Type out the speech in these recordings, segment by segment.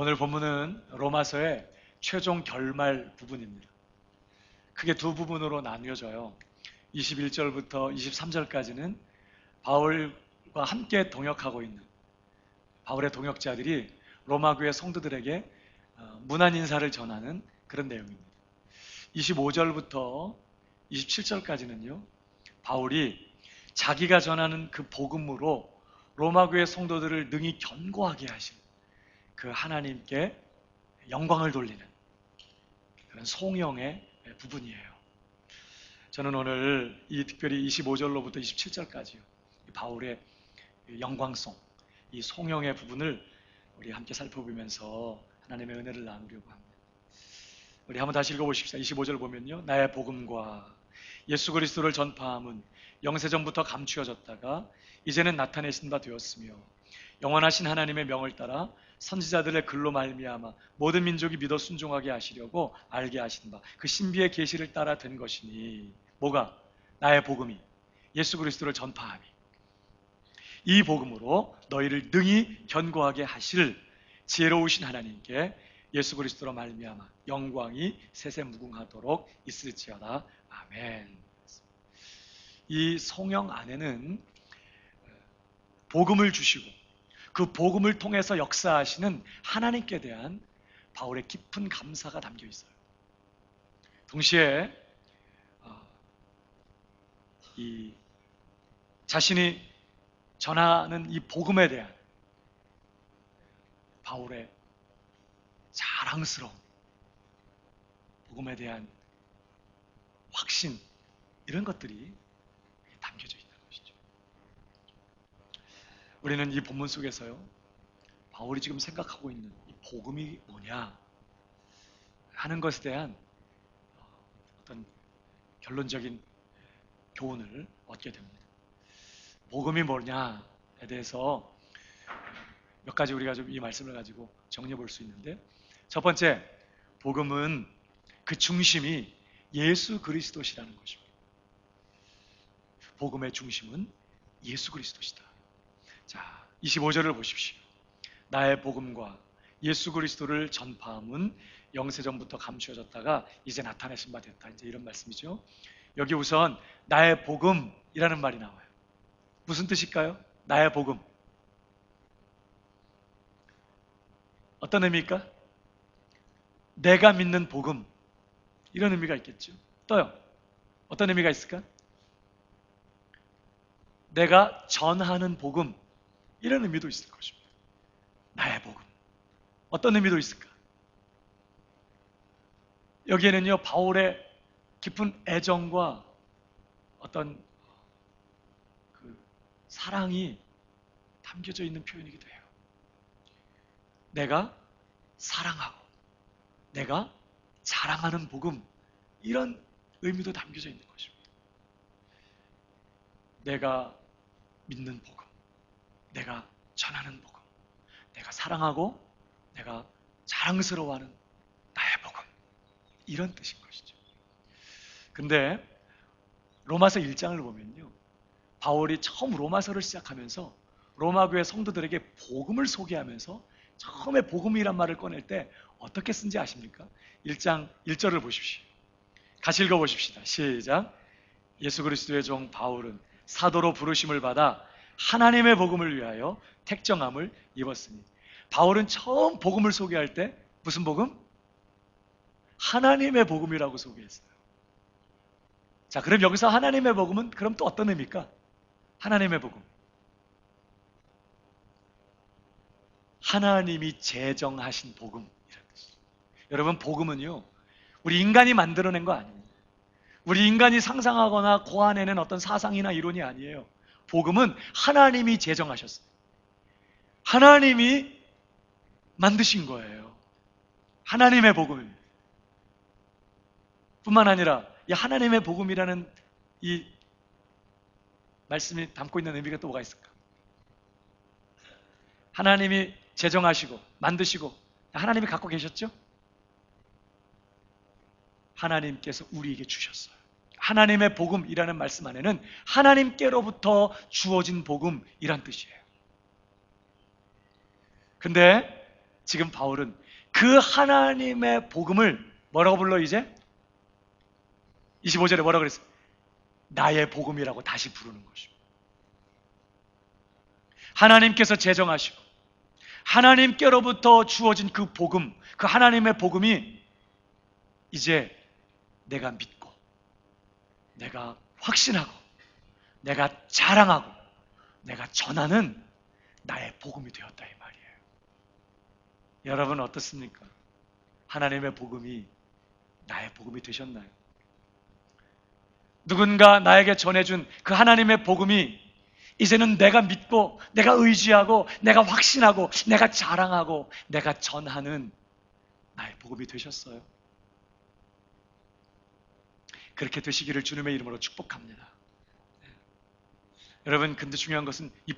오늘 본문은 로마서의 최종 결말 부분입니다. 크게 두 부분으로 나뉘어져요. 21절부터 23절까지는 바울과 함께 동역하고 있는 바울의 동역자들이 로마 교회 성도들에게 문안 인사를 전하는 그런 내용입니다. 25절부터 27절까지는요, 바울이 자기가 전하는 그 복음으로 로마 교회 성도들을 능히 견고하게 하신 그 하나님께 영광을 돌리는 그런 송영의 부분이에요. 저는 오늘 이 특별히 25절로부터 27절까지요, 바울의 영광송, 이 송영의 부분을 우리 함께 살펴보면서 하나님의 은혜를 나누려고 합니다. 우리 한번 다시 읽어보십시다. 25절 보면요, 나의 복음과 예수 그리스도를 전파함은 영세전부터 감추어졌다가 이제는 나타내신 바 되었으며 영원하신 하나님의 명을 따라 선지자들의 글로 말미암아 모든 민족이 믿어 순종하게 하시려고 알게 하신 바 그 신비의 계시를 따라 된 것이니, 뭐가? 나의 복음이 예수 그리스도를 전파함이, 이 복음으로 너희를 능히 견고하게 하실 지혜로우신 하나님께 예수 그리스도로 말미암아 영광이 세세 무궁하도록 있을지어다. 아멘. 이 성령 안에는 복음을 주시고 그 복음을 통해서 역사하시는 하나님께 대한 바울의 깊은 감사가 담겨 있어요. 동시에 이 자신이 전하는 이 복음에 대한 바울의 자랑스러운 복음에 대한 확신, 이런 것들이 담겨져 있는 것이죠. 우리는 이 본문 속에서요, 바울이 지금 생각하고 있는 이 복음이 뭐냐 하는 것에 대한 어떤 결론적인 교훈을 얻게 됩니다. 복음이 뭐냐에 대해서 몇 가지 우리가 좀 이 말씀을 가지고 정리해 볼 수 있는데, 첫 번째, 복음은 그 중심이 예수 그리스도시라는 것입니다. 복음의 중심은 예수 그리스도시다. 자, 25절을 보십시오. 나의 복음과 예수 그리스도를 전파함은 영세전부터 감추어졌다가 이제 나타내신 바 됐다. 이제 이런 말씀이죠. 여기 우선 나의 복음이라는 말이 나와요. 무슨 뜻일까요? 나의 복음. 어떤 의미일까? 내가 믿는 복음, 이런 의미가 있겠죠. 또요, 어떤 의미가 있을까? 내가 전하는 복음, 이런 의미도 있을 것입니다. 나의 복음. 어떤 의미도 있을까? 여기에는요, 바울의 깊은 애정과 어떤 그 사랑이 담겨져 있는 표현이기도 해요. 내가 사랑하고 내가 자랑하는 복음, 이런 의미도 담겨져 있는 것입니다. 내가 믿는 복음, 내가 전하는 복음, 내가 사랑하고 내가 자랑스러워하는 나의 복음, 이런 뜻인 것이죠. 근데 로마서 1장을 보면요, 바울이 처음 로마서를 시작하면서 로마 교회 성도들에게 복음을 소개하면서 처음에 복음이란 말을 꺼낼 때 어떻게 쓴지 아십니까? 1장 1절을 보십시오. 같이 읽어보십시다. 시작. 예수 그리스도의 종 바울은 사도로 부르심을 받아 하나님의 복음을 위하여 택정함을 입었으니. 바울은 처음 복음을 소개할 때 무슨 복음? 하나님의 복음이라고 소개했어요. 자, 그럼 여기서 하나님의 복음은 그럼 또 어떤 의미입니까? 하나님의 복음, 하나님이 제정하신 복음, 이런 뜻이에요. 여러분, 복음은요, 우리 인간이 만들어낸 거 아닙니다. 우리 인간이 상상하거나 고안해낸 어떤 사상이나 이론이 아니에요. 복음은 하나님이 제정하셨어요. 하나님이 만드신 거예요. 하나님의 복음입니다. 뿐만 아니라 이 하나님의 복음이라는 이 말씀이 담고 있는 의미가 또 뭐가 있을까? 하나님이 제정하시고 만드시고 하나님이 갖고 계셨죠? 하나님께서 우리에게 주셨어요. 하나님의 복음이라는 말씀 안에는 하나님께로부터 주어진 복음이란 뜻이에요. 근데 지금 바울은 그 하나님의 복음을 뭐라고 불러 이제? 25절에 뭐라고 그랬어요? 나의 복음이라고 다시 부르는 것입니다. 하나님께서 제정하시고 하나님께로부터 주어진 그 복음, 그 하나님의 복음이 이제 내가 믿고 내가 확신하고 내가 자랑하고 내가 전하는 나의 복음이 되었다 이 말이에요. 여러분 어떻습니까? 하나님의 복음이 나의 복음이 되셨나요? 누군가 나에게 전해준 그 하나님의 복음이 이제는 내가 믿고 내가 의지하고 내가 확신하고 내가 자랑하고 내가 전하는 나의 복음이 되셨어요? 그렇게 되시기를 주님의 이름으로 축복합니다. 여러분, 근데 중요한 것은 이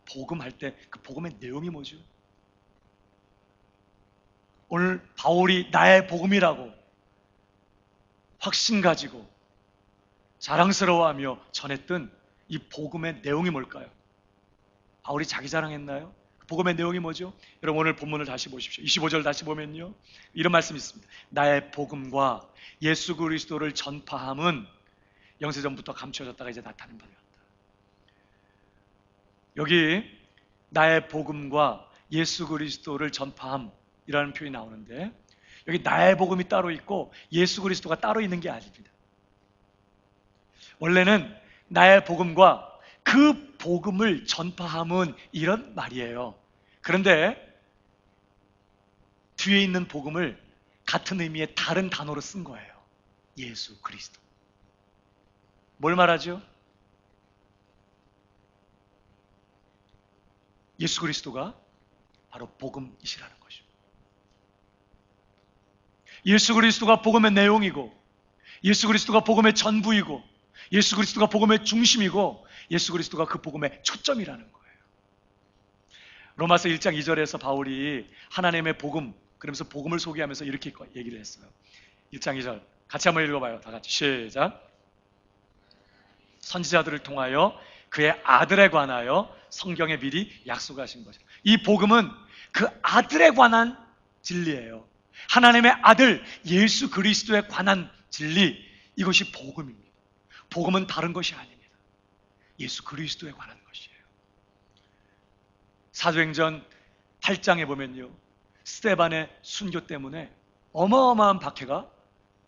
복음 할 때 그 복음의 내용이 뭐죠? 오늘 바울이 나의 복음이라고 확신 가지고 자랑스러워하며 전했던 이 복음의 내용이 뭘까요? 바울이 자기 자랑했나요? 복음의 내용이 뭐죠? 여러분 오늘 본문을 다시 보십시오. 25절 다시 보면요, 이런 말씀이 있습니다. 나의 복음과 예수 그리스도를 전파함은 영세전부터 감추어졌다가 이제 나타낸 바 되었다. 여기 나의 복음과 예수 그리스도를 전파함이라는 표현이 나오는데, 여기 나의 복음이 따로 있고 예수 그리스도가 따로 있는 게 아닙니다. 원래는 나의 복음과 그 복음을 전파함은 이런 말이에요. 그런데 뒤에 있는 복음을 같은 의미의 다른 단어로 쓴 거예요. 예수 그리스도. 뭘 말하죠? 예수 그리스도가 바로 복음이시라는 것이죠. 예수 그리스도가 복음의 내용이고, 예수 그리스도가 복음의 전부이고, 예수 그리스도가 복음의 중심이고, 예수 그리스도가 그 복음의 초점이라는 거예요. 로마서 1장 2절에서 바울이 하나님의 복음, 그러면서 복음을 소개하면서 이렇게 얘기를 했어요. 1장 2절 같이 한번 읽어봐요. 다 같이 시작. 선지자들을 통하여 그의 아들에 관하여 성경에 미리 약속하신 것이다. 이 복음은 그 아들에 관한 진리예요. 하나님의 아들 예수 그리스도에 관한 진리, 이것이 복음입니다. 복음은 다른 것이 아닙니다. 예수 그리스도에 관한 것이에요. 사도행전 8장에 보면요, 스데반의 순교 때문에 어마어마한 박해가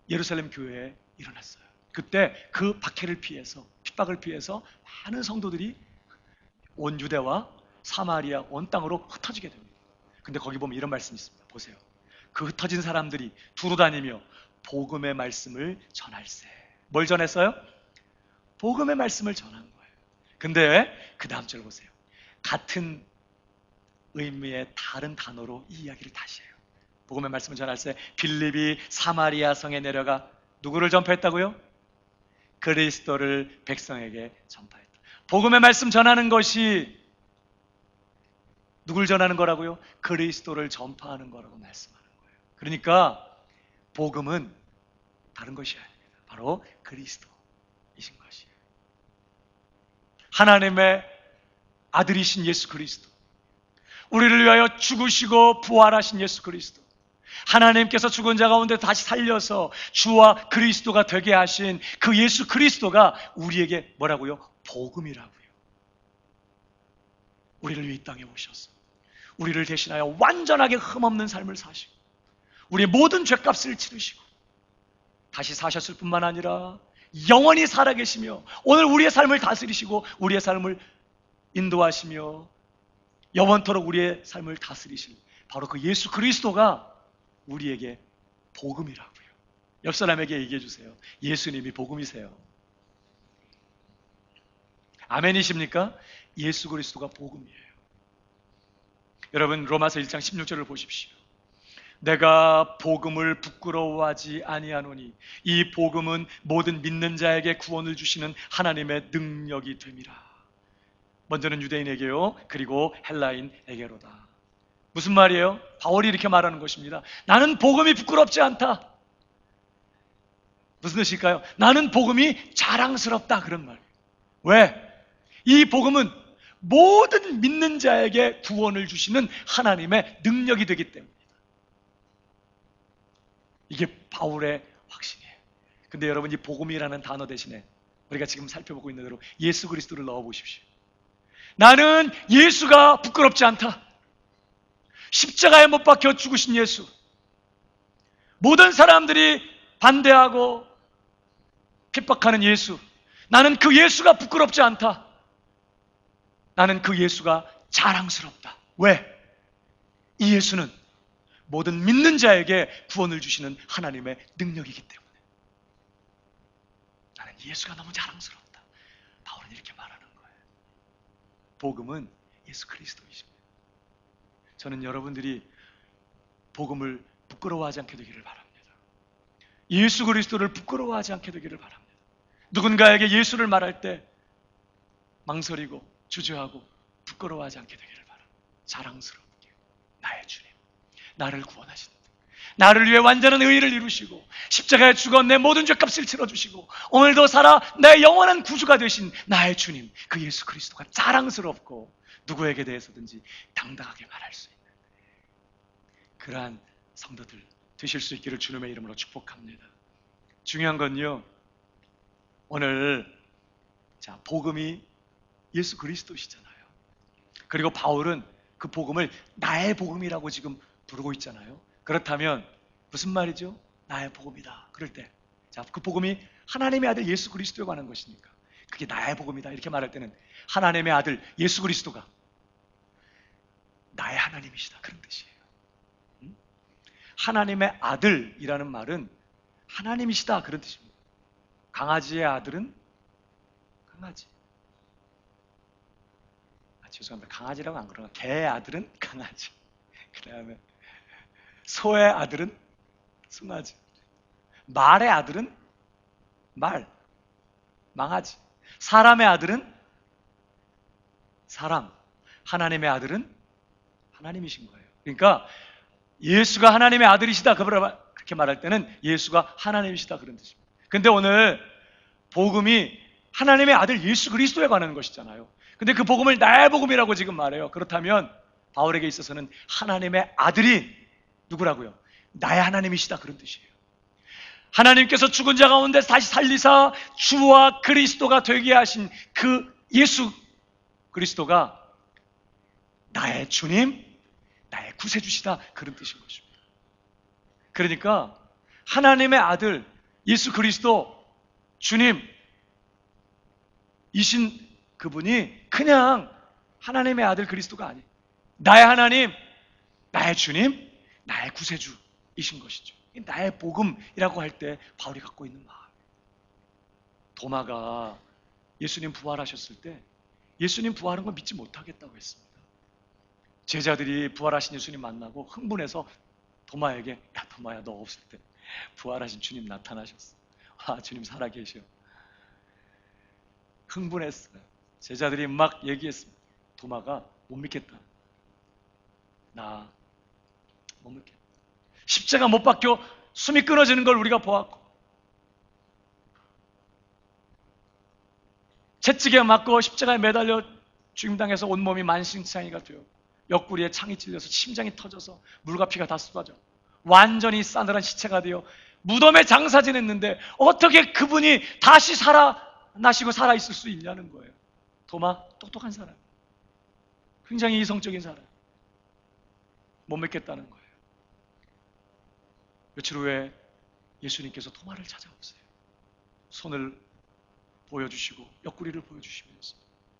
예루살렘 교회에 일어났어요. 그때 그 박해를 피해서, 핍박을 피해서 많은 성도들이 온 유대와 사마리아 온 땅으로 흩어지게 됩니다. 근데 거기 보면 이런 말씀이 있습니다. 보세요. 그 흩어진 사람들이 두루 다니며 복음의 말씀을 전할세. 뭘 전했어요? 복음의 말씀을 전한 거예요. 근데 그 다음 절 보세요. 같은 의미의 다른 단어로 이 이야기를 다시 해요. 복음의 말씀을 전할세. 빌립이 사마리아 성에 내려가 누구를 전파했다고요? 그리스도를 백성에게 전파했다. 복음의 말씀 전하는 것이 누굴 전하는 거라고요? 그리스도를 전파하는 거라고 말씀하는 거예요. 그러니까 복음은 다른 것이 아닙니다. 바로 그리스도이신 것이에요. 하나님의 아들이신 예수 그리스도, 우리를 위하여 죽으시고 부활하신 예수 그리스도, 하나님께서 죽은 자 가운데 다시 살려서 주와 그리스도가 되게 하신 그 예수 그리스도가 우리에게 뭐라고요? 복음이라고요. 우리를 위해 이 땅에 오셔서 우리를 대신하여 완전하게 흠없는 삶을 사시고 우리의 모든 죄값을 치르시고 다시 사셨을 뿐만 아니라 영원히 살아계시며 오늘 우리의 삶을 다스리시고 우리의 삶을 인도하시며 영원토록 우리의 삶을 다스리실 바로 그 예수 그리스도가 우리에게 복음이라고요. 옆 사람에게 얘기해 주세요. 예수님이 복음이세요. 아멘이십니까? 예수 그리스도가 복음이에요. 여러분 로마서 1장 16절을 보십시오. 내가 복음을 부끄러워하지 아니하노니 이 복음은 모든 믿는 자에게 구원을 주시는 하나님의 능력이 됨이라. 먼저는 유대인에게요, 그리고 헬라인에게로다. 무슨 말이에요? 바울이 이렇게 말하는 것입니다. 나는 복음이 부끄럽지 않다. 무슨 뜻일까요? 나는 복음이 자랑스럽다, 그런 말이에요. 왜? 이 복음은 모든 믿는 자에게 구원을 주시는 하나님의 능력이 되기 때문입니다. 이게 바울의 확신이에요. 근데 여러분, 이 복음이라는 단어 대신에 우리가 지금 살펴보고 있는 대로 예수 그리스도를 넣어 보십시오. 나는 예수가 부끄럽지 않다. 십자가에 못 박혀 죽으신 예수. 모든 사람들이 반대하고 핍박하는 예수. 나는 그 예수가 부끄럽지 않다. 나는 그 예수가 자랑스럽다. 왜? 이 예수는 모든 믿는 자에게 구원을 주시는 하나님의 능력이기 때문에. 나는 예수가 너무 자랑스럽다. 바울은 이렇게 말하는 거예요. 복음은 예수 그리스도이십니다. 저는 여러분들이 복음을 부끄러워하지 않게 되기를 바랍니다. 예수 그리스도를 부끄러워하지 않게 되기를 바랍니다. 누군가에게 예수를 말할 때 망설이고 주저하고 부끄러워하지 않게 되기를 바랍니다. 자랑스럽게 나의 주님, 나를 구원하신, 나를 위해 완전한 의의를 이루시고 십자가에 죽어 내 모든 죄값을 치러주시고 오늘도 살아 내 영원한 구주가 되신 나의 주님, 그 예수 그리스도가 자랑스럽고 누구에게 대해서든지 당당하게 말할 수 있는 그러한 성도들 되실 수 있기를 주님의 이름으로 축복합니다. 중요한 건요, 오늘 복음이 예수 그리스도시잖아요. 그리고 바울은 그 복음을 나의 복음이라고 지금 부르고 있잖아요. 그렇다면 무슨 말이죠? 나의 복음이다. 그럴 때 그 복음이 하나님의 아들 예수 그리스도에 관한 것이니까 그게 나의 복음이다 이렇게 말할 때는 하나님의 아들 예수 그리스도가 나의 하나님이시다 그런 뜻이에요. 하나님의 아들이라는 말은 하나님이시다 그런 뜻입니다. 강아지의 아들은 강아지. 죄송합니다. 강아지라고 안 그러나 개의 아들은 강아지. 그 다음에 소의 아들은 송아지. 말의 아들은 말, 망아지. 사람의 아들은 사람. 하나님의 아들은 하나님이신 거예요. 그러니까 예수가 하나님의 아들이시다 그렇게 말할 때는 예수가 하나님이시다 그런 뜻입니다. 근데 오늘 복음이 하나님의 아들 예수 그리스도에 관한 것이잖아요. 근데 그 복음을 나의 복음이라고 지금 말해요. 그렇다면 바울에게 있어서는 하나님의 아들이 누구라고요? 나의 하나님이시다 그런 뜻이에요. 하나님께서 죽은 자 가운데 다시 살리사 주와 그리스도가 되게 하신 그 예수 그리스도가 나의 주님, 나의 구세주시다 그런 뜻인 것입니다. 그러니까 하나님의 아들 예수 그리스도 주님 이신 그분이 그냥 하나님의 아들 그리스도가 아니에요. 나의 하나님, 나의 주님, 나의 구세주이신 것이죠. 나의 복음이라고 할 때 바울이 갖고 있는 마음. 도마가 예수님 부활하셨을 때 예수님 부활한 걸 믿지 못하겠다고 했습니다. 제자들이 부활하신 예수님 만나고 흥분해서 도마에게 야 도마야 너 없을 때 부활하신 주님 나타나셨어. 아 주님 살아계셔. 흥분했어요. 제자들이 막 얘기했습니다. 도마가 못 믿겠다. 나 못 믿겠다. 십자가 못 박혀 숨이 끊어지는 걸 우리가 보았고 채찍에 맞고 십자가에 매달려 죽임당해서 온몸이 만신창이가 되어 옆구리에 창이 찔려서 심장이 터져서 물과 피가 다 쏟아져 완전히 싸늘한 시체가 되어 무덤에 장사 지냈는데 어떻게 그분이 다시 살아나시고 살아있을 수 있냐는 거예요. 도마 똑똑한 사람, 굉장히 이성적인 사람, 못 믿겠다는 거예요. 며칠 후에 예수님께서 도마를 찾아오세요. 손을 보여주시고 옆구리를 보여주시면서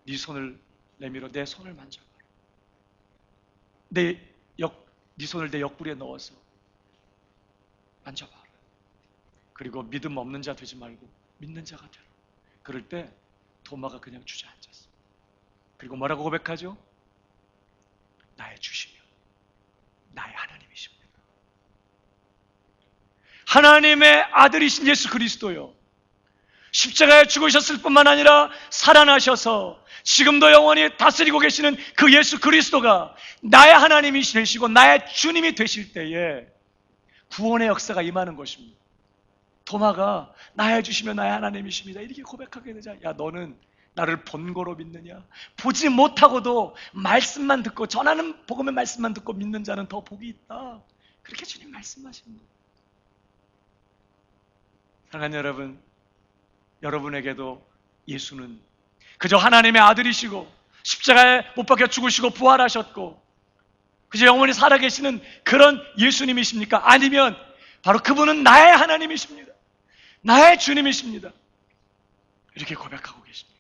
네 손을 내밀어 내 손을 만져봐라. 네 손을 내 옆구리에 넣어서 만져봐라. 그리고 믿음 없는 자 되지 말고 믿는 자가 되라. 그럴 때 도마가 그냥 주저앉았어. 그리고 뭐라고 고백하죠? 나의 주시며 나의 하나님이십니다. 하나님의 아들이신 예수 그리스도요, 십자가에 죽으셨을 뿐만 아니라 살아나셔서 지금도 영원히 다스리고 계시는 그 예수 그리스도가 나의 하나님이 되시고 나의 주님이 되실 때에 구원의 역사가 임하는 것입니다. 도마가 나의 주시며 나의 하나님이십니다 이렇게 고백하게 되자, 야 너는 나를 본고로 믿느냐? 보지 못하고도 말씀만 듣고, 전하는 복음의 말씀만 듣고 믿는 자는 더 복이 있다. 그렇게 주님 말씀하시는 거예요. 사랑하는 여러분, 여러분에게도 예수는 그저 하나님의 아들이시고 십자가에 못 박혀 죽으시고 부활하셨고 그저 영원히 살아계시는 그런 예수님이십니까? 아니면 바로 그분은 나의 하나님이십니다. 나의 주님이십니다. 이렇게 고백하고 계십니다.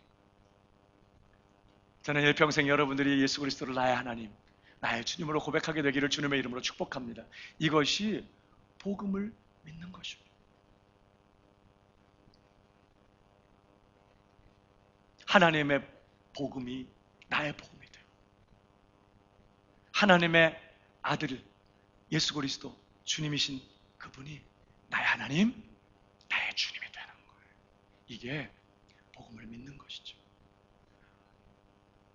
저는 일평생 여러분들이 예수 그리스도를 나의 하나님, 나의 주님으로 고백하게 되기를 주님의 이름으로 축복합니다. 이것이 복음을 믿는 것입니다. 하나님의 복음이 나의 복음이 돼요. 하나님의 아들 예수 그리스도 주님이신 그분이 나의 하나님, 나의 주님이 되는 거예요. 이게 복음을 믿는 것이죠.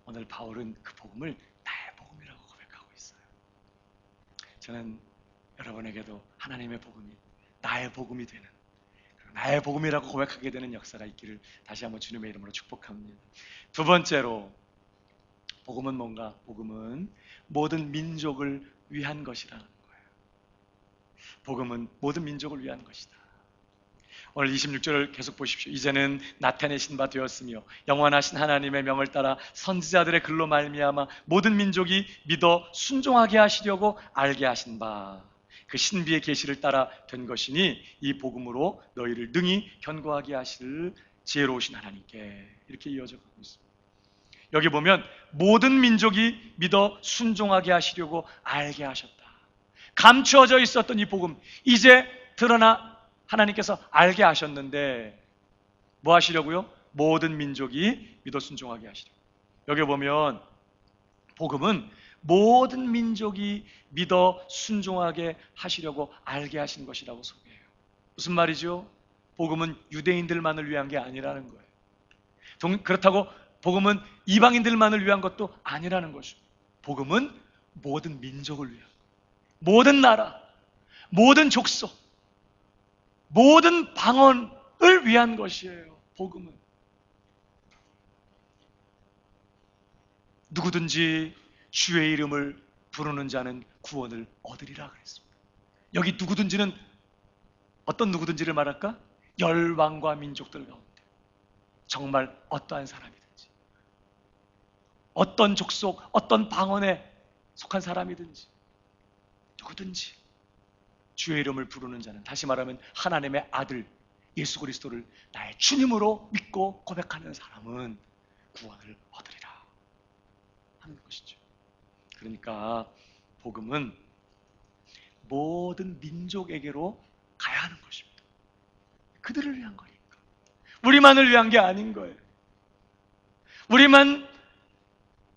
오늘 바울은 그 복음을 나의 복음이라고 고백하고 있어요. 저는 여러분에게도 하나님의 복음이 나의 복음이 되는, 나의 복음이라고 고백하게 되는 역사가 있기를 다시 한번 주님의 이름으로 축복합니다. 두 번째로, 복음은 뭔가? 복음은 모든 민족을 위한 것이라는 거예요. 복음은 모든 민족을 위한 것이다. 오늘 26절을 계속 보십시오. 이제는 나타내신 바 되었으며 영원하신 하나님의 명을 따라 선지자들의 글로 말미암아 모든 민족이 믿어 순종하게 하시려고 알게 하신 바, 그 신비의 계시를 따라 된 것이니 이 복음으로 너희를 능히 견고하게 하실 지혜로우신 하나님께. 이렇게 이어져 가고 있습니다. 여기 보면 모든 민족이 믿어 순종하게 하시려고 알게 하셨다. 감추어져 있었던 이 복음, 이제 드러나 하나님께서 알게 하셨는데 뭐 하시려고요? 모든 민족이 믿어 순종하게 하시려고. 여기 보면 복음은 모든 민족이 믿어 순종하게 하시려고 알게 하신 것이라고 소개해요. 무슨 말이죠? 복음은 유대인들만을 위한 게 아니라는 거예요. 그렇다고 복음은 이방인들만을 위한 것도 아니라는 것입니다. 복음은 모든 민족을 위한, 모든 나라, 모든 족속, 모든 방언을 위한 것이에요. 복음은 누구든지 주의 이름을 부르는 자는 구원을 얻으리라 그랬습니다. 여기 누구든지는 어떤 누구든지를 말할까? 열방과 민족들 가운데 정말 어떠한 사람이든지, 어떤 족속, 어떤 방언에 속한 사람이든지, 누구든지 주의 이름을 부르는 자는, 다시 말하면 하나님의 아들 예수 그리스도를 나의 주님으로 믿고 고백하는 사람은 구원을 얻으리라 하는 것이죠. 그러니까 복음은 모든 민족에게로 가야 하는 것입니다. 그들을 위한 거니까. 우리만을 위한 게 아닌 거예요. 우리만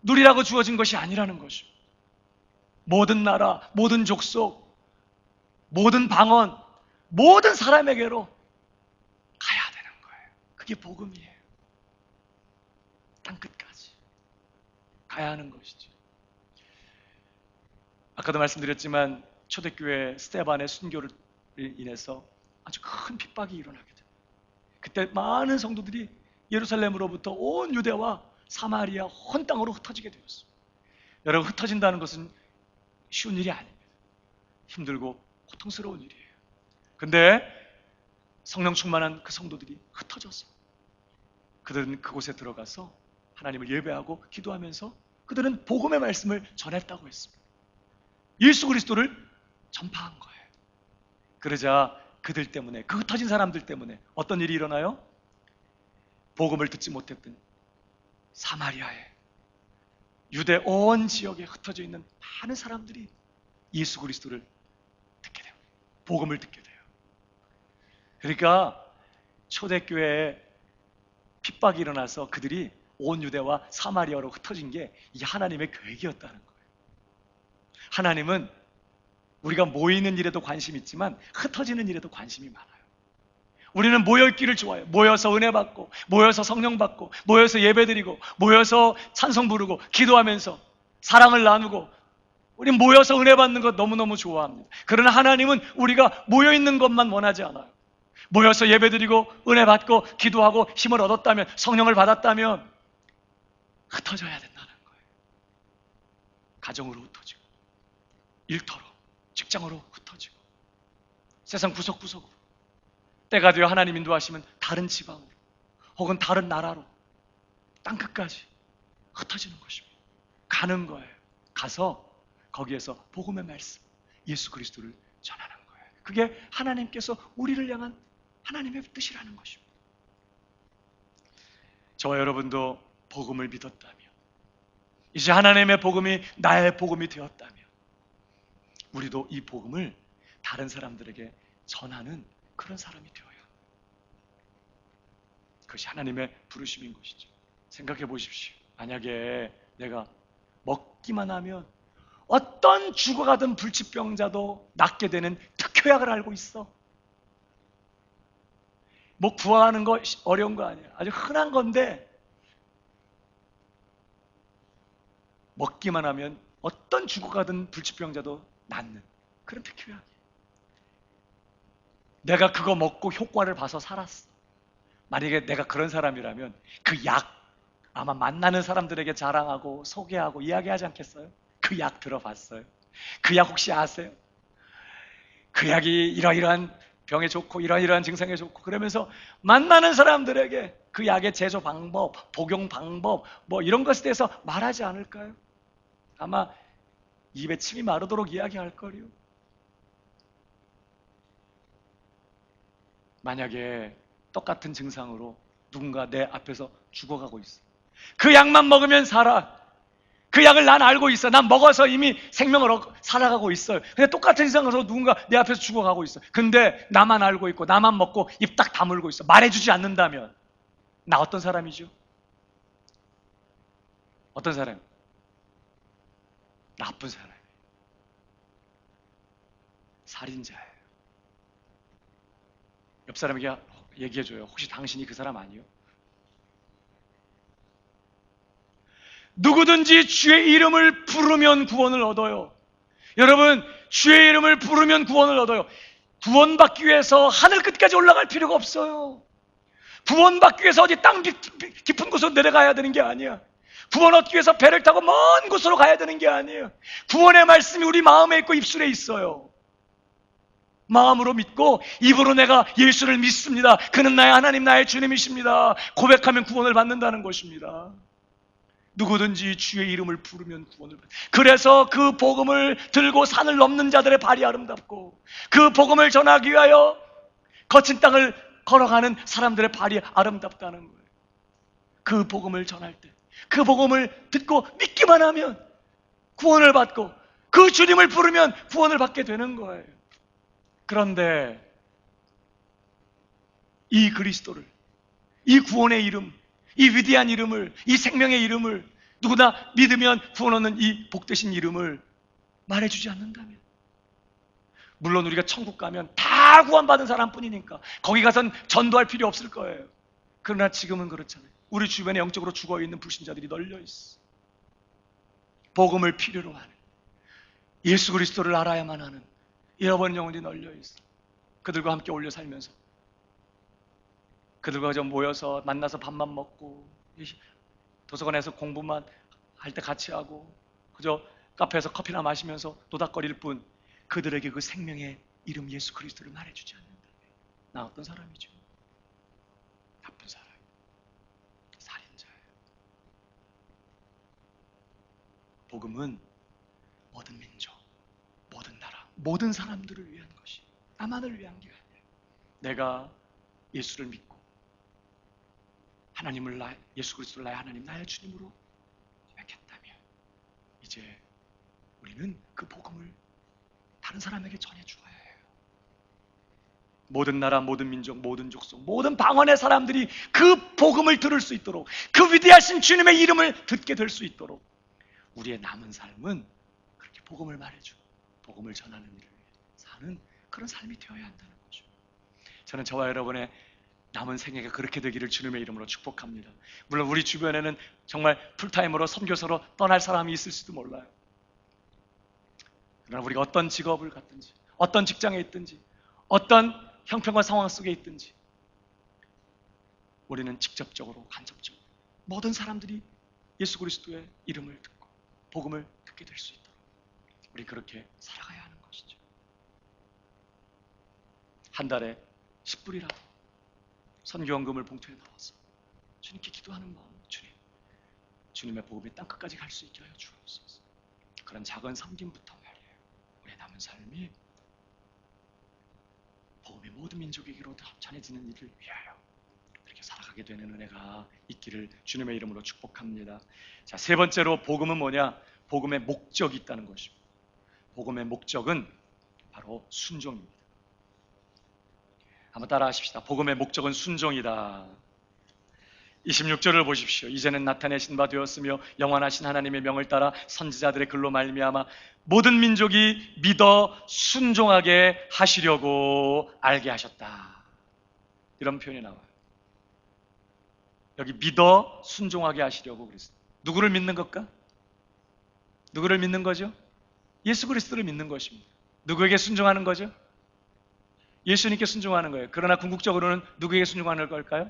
누리라고 주어진 것이 아니라는 것입니다. 모든 나라, 모든 족속, 모든 방언, 모든 사람에게로 가야 되는 거예요. 그게 복음이에요. 땅끝까지 가야 하는 것이죠. 아까도 말씀드렸지만 초대교회 스데반의 순교를 인해서 아주 큰 핍박이 일어나게 됩니다. 그때 많은 성도들이 예루살렘으로부터 온 유대와 사마리아 온 땅으로 흩어지게 되었습니다. 여러분, 흩어진다는 것은 쉬운 일이 아닙니다. 힘들고 고통스러운 일이에요. 근데 성령 충만한 그 성도들이 흩어져서 그들은 그곳에 들어가서 하나님을 예배하고 기도하면서 그들은 복음의 말씀을 전했다고 했습니다. 예수 그리스도를 전파한 거예요. 그러자 그들 때문에, 그 흩어진 사람들 때문에 어떤 일이 일어나요? 복음을 듣지 못했던 사마리아에, 유대 온 지역에 흩어져 있는 많은 사람들이 예수 그리스도를 듣게 돼요. 복음을 듣게 돼요. 그러니까 초대교회에 핍박이 일어나서 그들이 온 유대와 사마리아로 흩어진 게 이 하나님의 계획이었다는 거예요. 하나님은 우리가 모이는 일에도 관심이 있지만 흩어지는 일에도 관심이 많아요. 우리는 모여있기를 좋아해요. 모여서 은혜 받고, 모여서 성령 받고, 모여서 예배드리고, 모여서 찬송 부르고, 기도하면서 사랑을 나누고, 우리 모여서 은혜 받는 것 너무너무 좋아합니다. 그러나 하나님은 우리가 모여있는 것만 원하지 않아요. 모여서 예배드리고 은혜 받고 기도하고 힘을 얻었다면, 성령을 받았다면 흩어져야 된다는 거예요. 가정으로 흩어지고, 일터로, 직장으로 흩어지고, 세상 구석구석으로, 때가 되어 하나님 인도하시면 다른 지방으로, 혹은 다른 나라로, 땅끝까지 흩어지는 것입니다. 가는 거예요. 가서 거기에서 복음의 말씀, 예수 그리스도를 전하는 거예요. 그게 하나님께서 우리를 향한 하나님의 뜻이라는 것입니다. 저와 여러분도 복음을 믿었다면, 이제 하나님의 복음이 나의 복음이 되었다면, 우리도 이 복음을 다른 사람들에게 전하는 그런 사람이 되어야 합니다. 그것이 하나님의 부르심인 것이죠. 생각해 보십시오. 만약에 내가 먹기만 하면 어떤 죽어가던 불치병자도 낫게 되는 특효약을 알고 있어. 뭐 구하는 거 어려운 거 아니야. 아주 흔한 건데 먹기만 하면 어떤 죽어가던 불치병자도 낫는 그런 특효약이야. 내가 그거 먹고 효과를 봐서 살았어. 만약에 내가 그런 사람이라면 그 약 아마 만나는 사람들에게 자랑하고 소개하고 이야기하지 않겠어요? 그 약 들어봤어요? 그 약 혹시 아세요? 그 약이 이러이러한 병에 좋고 이러이러한 증상에 좋고 그러면서 만나는 사람들에게 그 약의 제조 방법, 복용 방법 뭐 이런 것에 대해서 말하지 않을까요? 아마 입에 침이 마르도록 이야기할 거요. 만약에 똑같은 증상으로 누군가 내 앞에서 죽어가고 있어. 그 약만 먹으면 살아. 그 약을 난 알고 있어. 난 먹어서 이미 생명을 살아가고 있어요. 근데 똑같은 증상으로 누군가 내 앞에서 죽어가고 있어. 근데 나만 알고 있고 나만 먹고 입 딱 다물고 있어. 말해주지 않는다면 나 어떤 사람이죠? 어떤 사람? 나쁜 사람. 살인자예요. 옆 사람에게 얘기해줘요. 혹시 당신이 그 사람 아니요? 누구든지 주의 이름을 부르면 구원을 얻어요. 여러분, 주의 이름을 부르면 구원을 얻어요. 구원받기 위해서 하늘 끝까지 올라갈 필요가 없어요. 구원받기 위해서 어디 땅 깊은 곳으로 내려가야 되는 게 아니야. 구원 얻기 위해서 배를 타고 먼 곳으로 가야 되는 게 아니에요. 구원의 말씀이 우리 마음에 있고 입술에 있어요. 마음으로 믿고 입으로 내가 예수를 믿습니다. 그는 나의 하나님, 나의 주님이십니다. 고백하면 구원을 받는다는 것입니다. 누구든지 주의 이름을 부르면 구원을 받아요. 그래서 그 복음을 들고 산을 넘는 자들의 발이 아름답고 그 복음을 전하기 위하여 거친 땅을 걸어가는 사람들의 발이 아름답다는 거예요. 그 복음을 전할 때, 그 복음을 듣고 믿기만 하면 구원을 받고 그 주님을 부르면 구원을 받게 되는 거예요. 그런데 이 그리스도를, 이 구원의 이름, 이 위대한 이름을, 이 생명의 이름을 누구나 믿으면 구원 얻는 이 복되신 이름을 말해주지 않는다면, 물론 우리가 천국 가면 다 구원받은 사람뿐이니까 거기 가선 전도할 필요 없을 거예요. 그러나 지금은 그렇잖아요. 우리 주변에 영적으로 죽어있는 불신자들이 널려있어. 복음을 필요로 하는, 예수 그리스도를 알아야만 하는 잃어버린 영혼이 널려있어. 그들과 함께 어울려 살면서 그들과 좀 모여서 만나서 밥만 먹고 도서관에서 공부만 할 때 같이 하고 그저 카페에서 커피나 마시면서 노닥거릴 뿐 그들에게 그 생명의 이름 예수 그리스도를 말해주지 않는다. 나 어떤 사람이죠? 나쁜 사람, 살인자예요. 복음은 모든 민족, 모든 나라, 모든 사람들을 위한 것이, 나만을 위한 게 아니에요. 내가 예수를 믿고 하나님을 예수 그리스도를 나의 하나님, 나의 주님으로 고백했다면 이제 우리는 그 복음을 다른 사람에게 전해주어야 해요. 모든 나라, 모든 민족, 모든 족속, 모든 방언의 사람들이 그 복음을 들을 수 있도록, 그 위대하신 주님의 이름을 듣게 될 수 있도록 우리의 남은 삶은 그렇게 복음을 말해주고 복음을 전하는 일을 위해 사는 그런 삶이 되어야 한다는 거죠. 저는 저와 여러분의 남은 생애가 그렇게 되기를 주님의 이름으로 축복합니다. 물론 우리 주변에는 정말 풀타임으로 선교사로 떠날 사람이 있을 수도 몰라요. 그러나 우리가 어떤 직업을 갖든지, 어떤 직장에 있든지, 어떤 형편과 상황 속에 있든지 우리는 직접적으로, 간접적으로 모든 사람들이 예수 그리스도의 이름을 듣고 복음을 듣게 될 수 있도록 우리 그렇게 살아가야 하는 것이죠. 한 달에 10불이라도 선교원금을 봉투에 넣어서 주님께 기도하는 마음, 주님의 복음이 땅끝까지 갈 수 있게 하여 주옵소서. 그런 작은 섬김부터 말이에요. 우리의 남은 삶이 복음이 모든 민족에게로 전해지는 일을 위하여 이렇게 살아가게 되는 은혜가 있기를 주님의 이름으로 축복합니다. 자, 세 번째로 복음은 뭐냐? 복음의 목적이 있다는 것입니다. 복음의 목적은 바로 순종입니다. 한번 따라 하십시다. 복음의 목적은 순종이다. 26절을 보십시오. 이제는 나타내신 바 되었으며 영원하신 하나님의 명을 따라 선지자들의 글로 말미암아 모든 민족이 믿어 순종하게 하시려고 알게 하셨다. 이런 표현이 나와요. 여기 믿어 순종하게 하시려고 그랬어요. 누구를 믿는 것까? 누구를 믿는 거죠? 예수 그리스도를 믿는 것입니다. 누구에게 순종하는 거죠? 예수님께 순종하는 거예요. 그러나 궁극적으로는 누구에게 순종하는 걸까요?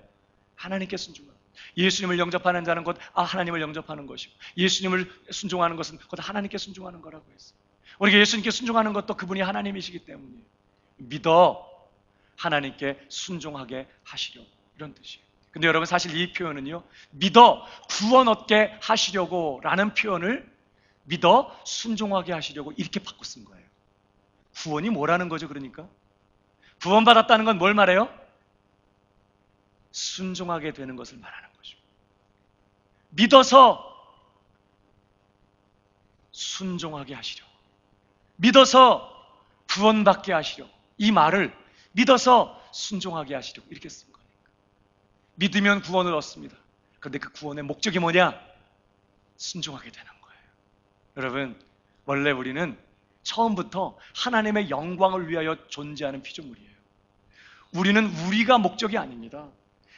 하나님께 순종하는 거예요. 예수님을 영접하는 자는 곧 하나님을 영접하는 것이고, 예수님을 순종하는 것은 곧 하나님께 순종하는 거라고 했어요. 우리가 예수님께 순종하는 것도 그분이 하나님이시기 때문이에요. 믿어 하나님께 순종하게 하시려고, 이런 뜻이에요. 근데 여러분, 사실 이 표현은요, 믿어 구원 얻게 하시려고 라는 표현을 믿어 순종하게 하시려고 이렇게 바꿔 쓴 거예요. 구원이 뭐라는 거죠? 그러니까 구원받았다는 건 뭘 말해요? 순종하게 되는 것을 말하는 거죠. 믿어서 순종하게 하시려고, 믿어서 구원받게 하시려고, 이 말을 믿어서 순종하게 하시려고 이렇게 쓴 거예요. 믿으면 구원을 얻습니다. 그런데 그 구원의 목적이 뭐냐? 순종하게 되는 거예요. 여러분, 원래 우리는 처음부터 하나님의 영광을 위하여 존재하는 피조물이에요. 우리는 우리가 목적이 아닙니다.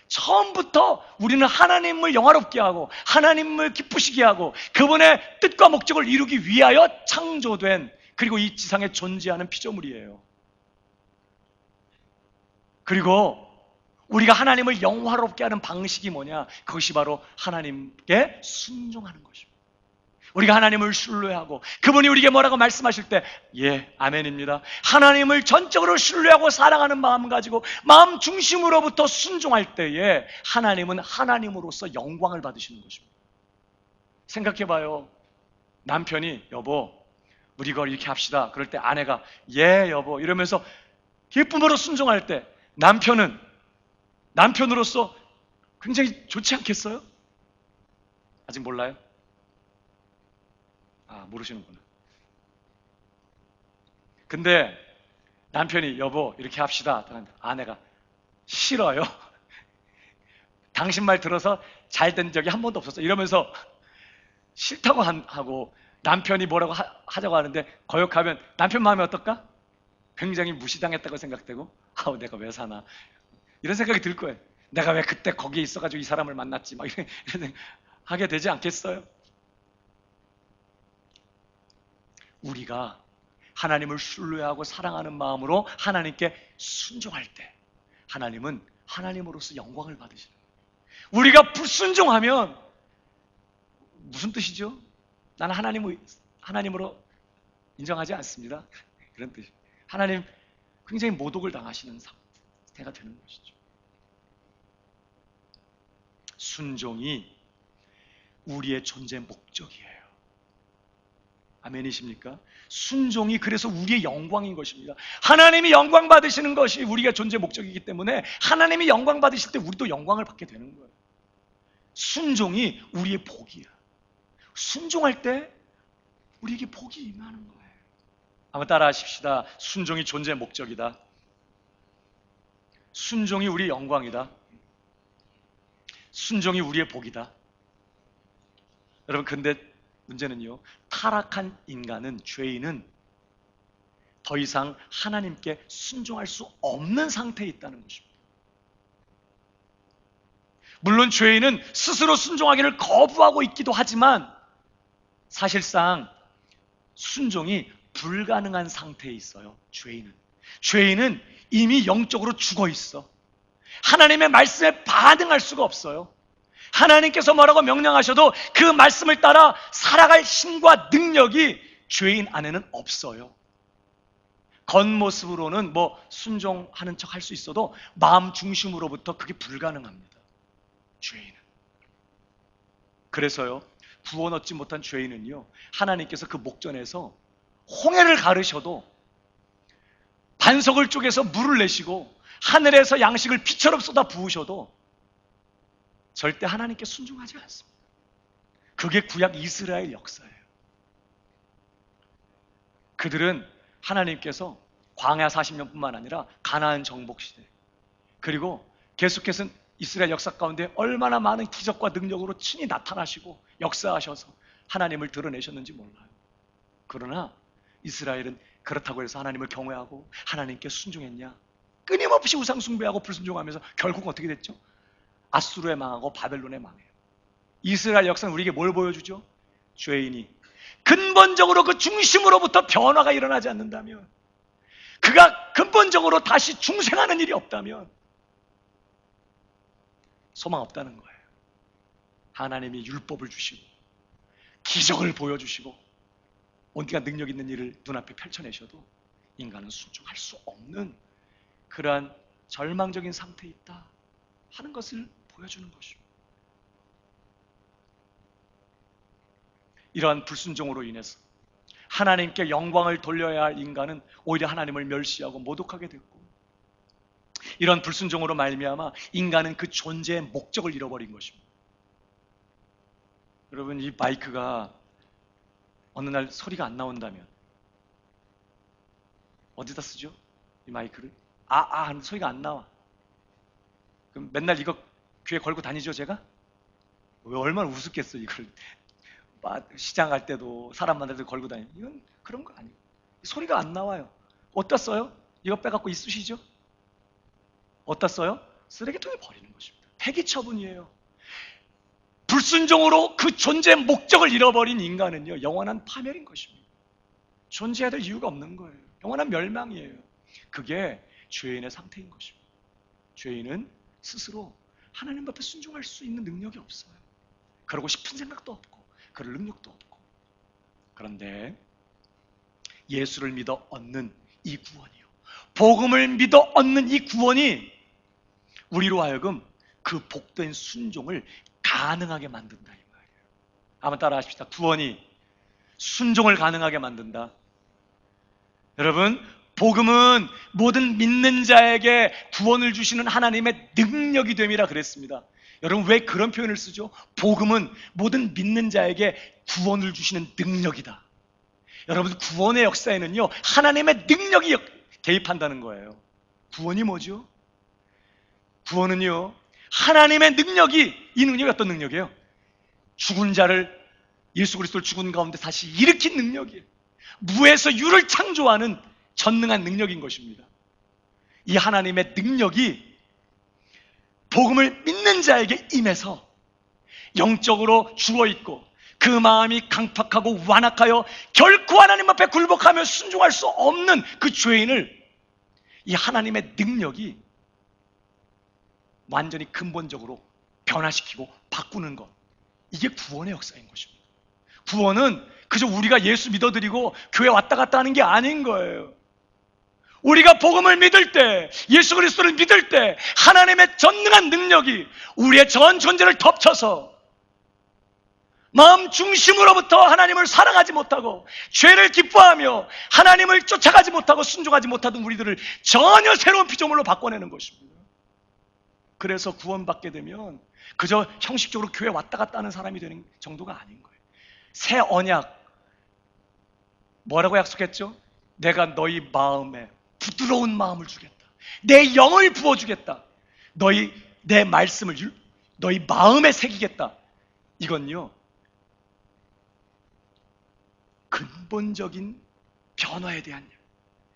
처음부터 우리는 하나님을 영화롭게 하고 하나님을 기쁘시게 하고 그분의 뜻과 목적을 이루기 위하여 창조된, 그리고 이 지상에 존재하는 피조물이에요. 그리고 우리가 하나님을 영화롭게 하는 방식이 뭐냐? 그것이 바로 하나님께 순종하는 것입니다. 우리가 하나님을 신뢰하고 그분이 우리에게 뭐라고 말씀하실 때 예, 아멘입니다. 하나님을 전적으로 신뢰하고 사랑하는 마음 가지고 마음 중심으로부터 순종할 때에 하나님은 하나님으로서 영광을 받으시는 것입니다. 생각해봐요. 남편이 여보 우리 이거 이렇게 합시다. 그럴 때 아내가 예 여보 이러면서 기쁨으로 순종할 때 남편은 남편으로서 굉장히 좋지 않겠어요? 아직 몰라요? 모르시는구나. 근데 남편이 여보 이렇게 합시다. 아내가 싫어요. 당신 말 들어서 잘 된 적이 한 번도 없었어. 이러면서 싫다고 하고 남편이 뭐라고 하자고 하는데 거역하면 남편 마음이 어떨까? 굉장히 무시당했다고 생각되고 내가 왜 사나 이런 생각이 들 거예요. 내가 왜 그때 거기에 있어가지고 이 사람을 만났지 막 이런 하게 되지 않겠어요? 우리가 하나님을 신뢰하고 사랑하는 마음으로 하나님께 순종할 때 하나님은 하나님으로서 영광을 받으시는 거예요. 우리가 불순종하면 무슨 뜻이죠? 나는 하나님으로 인정하지 않습니다. 그런 뜻이에요. 하나님 굉장히 모독을 당하시는 상태가 되는 것이죠. 순종이 우리의 존재 목적이에요. 아멘이십니까? 순종이 그래서 우리의 영광인 것입니다. 하나님이 영광 받으시는 것이 우리가 존재 목적이기 때문에 하나님이 영광 받으실 때 우리도 영광을 받게 되는 거예요. 순종이 우리의 복이야. 순종할 때 우리에게 복이 임하는 거예요. 한번 따라 하십시다. 순종이 존재 목적이다. 순종이 우리의 영광이다. 순종이 우리의 복이다. 여러분, 근데 문제는요, 타락한 인간은, 죄인은 더 이상 하나님께 순종할 수 없는 상태에 있다는 것입니다. 물론 죄인은 스스로 순종하기를 거부하고 있기도 하지만 사실상 순종이 불가능한 상태에 있어요. 죄인은 이미 영적으로 죽어 있어. 하나님의 말씀에 반응할 수가 없어요. 하나님께서 뭐라고 명령하셔도 그 말씀을 따라 살아갈 힘과 능력이 죄인 안에는 없어요. 겉모습으로는 뭐 순종하는 척 할 수 있어도 마음 중심으로부터 그게 불가능합니다. 죄인은. 그래서요, 구원 얻지 못한 죄인은요, 하나님께서 그 목전에서 홍해를 가르셔도, 반석을 쪼개서 물을 내시고 하늘에서 양식을 비처럼 쏟아 부으셔도 절대 하나님께 순종하지 않습니다. 그게 구약 이스라엘 역사예요. 그들은 하나님께서 광야 40년뿐만 아니라 가나안 정복 시대, 그리고 계속해서 이스라엘 역사 가운데 얼마나 많은 기적과 능력으로 친히 나타나시고 역사하셔서 하나님을 드러내셨는지 몰라요. 그러나 이스라엘은 그렇다고 해서 하나님을 경외하고 하나님께 순종했냐? 끊임없이 우상 숭배하고 불순종하면서 결국 어떻게 됐죠? 아수르에 망하고 바벨론에 망해요. 이스라엘 역사는 우리에게 뭘 보여주죠? 죄인이 근본적으로 그 중심으로부터 변화가 일어나지 않는다면, 그가 근본적으로 다시 중생하는 일이 없다면 소망 없다는 거예요. 하나님이 율법을 주시고 기적을 보여주시고 온갖 능력 있는 일을 눈앞에 펼쳐내셔도 인간은 순종할 수 없는 그러한 절망적인 상태에 있다 하는 것을 보여주는 것입니다. 이러한 불순종으로 인해서 하나님께 영광을 돌려야 할 인간은 오히려 하나님을 멸시하고 모독하게 됐고, 이런 불순종으로 말미암아 인간은 그 존재의 목적을 잃어버린 것입니다. 여러분, 이 마이크가 어느 날 소리가 안 나온다면 어디다 쓰죠? 이 마이크를? 하는 소리가 안 나와. 그럼 맨날 이거 귀에 걸고 다니죠, 제가? 왜 얼마나 우습겠어, 이걸. 시장 갈 때도 사람 만날 때 걸고 다니는, 이건 그런 거 아니에요. 소리가 안 나와요. 어디다 써요? 이거 빼갖고 있으시죠? 어디다 써요? 쓰레기통에 버리는 것입니다. 폐기 처분이에요. 불순종으로 그 존재의 목적을 잃어버린 인간은요, 영원한 파멸인 것입니다. 존재해야 될 이유가 없는 거예요. 영원한 멸망이에요. 그게 죄인의 상태인 것입니다. 죄인은 스스로 하나님 앞에 순종할 수 있는 능력이 없어요. 그러고 싶은 생각도 없고 그럴 능력도 없고. 그런데 예수를 믿어 얻는 이 구원이요, 복음을 믿어 얻는 이 구원이 우리로 하여금 그 복된 순종을 가능하게 만든다, 이 말이에요. 한번 따라 하십시다. 구원이 순종을 가능하게 만든다. 여러분, 복음은 모든 믿는 자에게 구원을 주시는 하나님의 능력이 됨이라 그랬습니다. 여러분, 왜 그런 표현을 쓰죠? 복음은 모든 믿는 자에게 구원을 주시는 능력이다. 여러분, 구원의 역사에는요, 하나님의 능력이 개입한다는 거예요. 구원이 뭐죠? 구원은요, 하나님의 능력이, 이 능력이 어떤 능력이에요? 죽은 자를, 예수 그리스도를 죽은 가운데 다시 일으킨 능력이에요. 무에서 유를 창조하는 전능한 능력인 것입니다. 이 하나님의 능력이 복음을 믿는 자에게 임해서 영적으로 죽어있고 그 마음이 강팍하고 완악하여 결코 하나님 앞에 굴복하며 순종할 수 없는 그 죄인을 이 하나님의 능력이 완전히 근본적으로 변화시키고 바꾸는 것, 이게 구원의 역사인 것입니다. 구원은 그저 우리가 예수 믿어드리고 교회 왔다 갔다 하는 게 아닌 거예요. 우리가 복음을 믿을 때, 예수 그리스도를 믿을 때 하나님의 전능한 능력이 우리의 전 존재를 덮쳐서 마음 중심으로부터 하나님을 사랑하지 못하고 죄를 기뻐하며 하나님을 쫓아가지 못하고 순종하지 못하던 우리들을 전혀 새로운 피조물로 바꿔내는 것입니다. 그래서 구원받게 되면 그저 형식적으로 교회 왔다 갔다 하는 사람이 되는 정도가 아닌 거예요. 새 언약, 뭐라고 약속했죠? 내가 너희 마음에 부드러운 마음을 주겠다. 내 영을 부어주겠다. 내 말씀을 너희 마음에 새기겠다. 이건요, 근본적인 변화에 대한,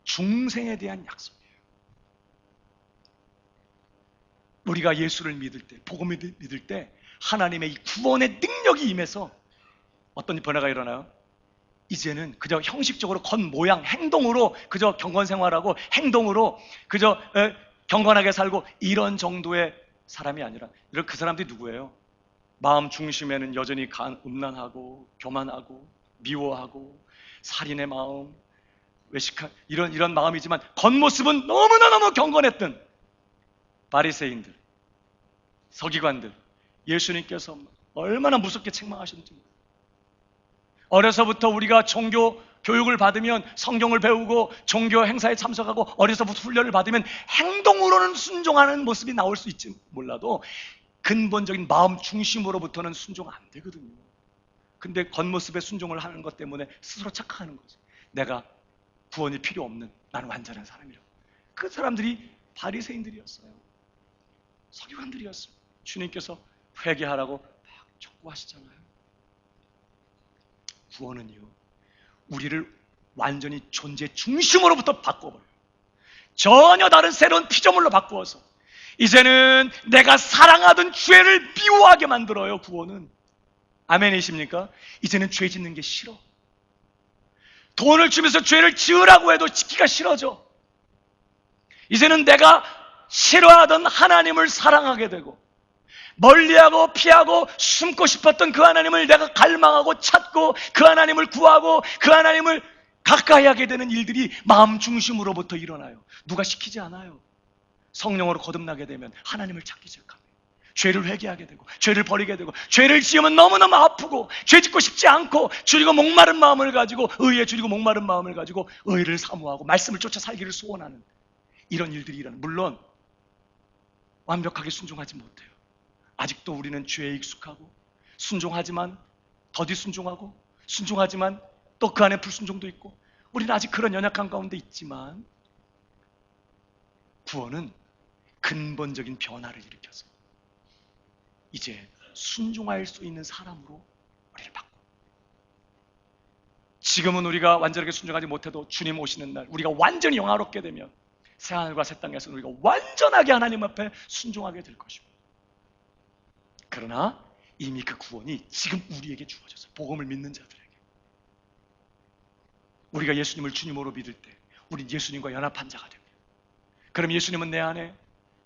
중생에 대한 약속이에요. 우리가 예수를 믿을 때, 복음을 믿을 때 하나님의 이 구원의 능력이 임해서 어떤 변화가 일어나요? 이제는 그저 형식적으로 겉모양, 행동으로 그저 경건생활하고 행동으로 그저 경건하게 살고 이런 정도의 사람이 아니라, 그 사람들이 누구예요? 마음 중심에는 여전히 음란하고 교만하고 미워하고 살인의 마음, 외식한 이런 마음이지만 겉모습은 너무나 경건했던 바리새인들, 서기관들, 예수님께서 얼마나 무섭게 책망하셨는지. 어려서부터 우리가 종교 교육을 받으면, 성경을 배우고 종교 행사에 참석하고 어려서부터 훈련을 받으면 행동으로는 순종하는 모습이 나올 수 있지 몰라도 근본적인 마음 중심으로부터는 순종 안 되거든요. 근데 겉모습에 순종을 하는 것 때문에 스스로 착각하는 거죠. 내가 구원이 필요 없는, 나는 완전한 사람이라고. 그 사람들이 바리새인들이었어요. 서기관들이었어요. 주님께서 회개하라고 막 촉구하시잖아요. 구원은요, 우리를 완전히 존재 중심으로부터 바꿔버려요. 전혀 다른 새로운 피조물로 바꾸어서 이제는 내가 사랑하던 죄를 미워하게 만들어요. 구원은. 아멘이십니까? 이제는 죄 짓는 게 싫어. 돈을 주면서 죄를 지으라고 해도 짓기가 싫어져. 이제는 내가 싫어하던 하나님을 사랑하게 되고, 멀리하고 피하고 숨고 싶었던 그 하나님을 내가 갈망하고 찾고, 그 하나님을 구하고 그 하나님을 가까이 하게 되는 일들이 마음 중심으로부터 일어나요. 누가 시키지 않아요. 성령으로 거듭나게 되면 하나님을 찾기 시작합니다. 죄를 회개하게 되고, 죄를 버리게 되고, 죄를 지으면 너무너무 아프고 죄 짓고 싶지 않고 줄이고 목마른 마음을 가지고, 의에 줄이고 목마른 마음을 가지고 의를 사모하고 말씀을 쫓아 살기를 소원하는 이런 일들이 일어나요. 물론 완벽하게 순종하지 못해요. 아직도 우리는 죄에 익숙하고, 순종하지만 더디 순종하고, 순종하지만 또 그 안에 불순종도 있고, 우리는 아직 그런 연약한 가운데 있지만, 구원은 근본적인 변화를 일으켜서 이제 순종할 수 있는 사람으로 우리를 바꿔. 지금은 우리가 완전하게 순종하지 못해도 주님 오시는 날, 우리가 완전히 영화롭게 되면 새하늘과 새 땅에서 우리가 완전하게 하나님 앞에 순종하게 될 것입니다. 그러나 이미 그 구원이 지금 우리에게 주어져서, 복음을 믿는 자들에게, 우리가 예수님을 주님으로 믿을 때 우린 예수님과 연합한 자가 됩니다. 그럼 예수님은 내 안에,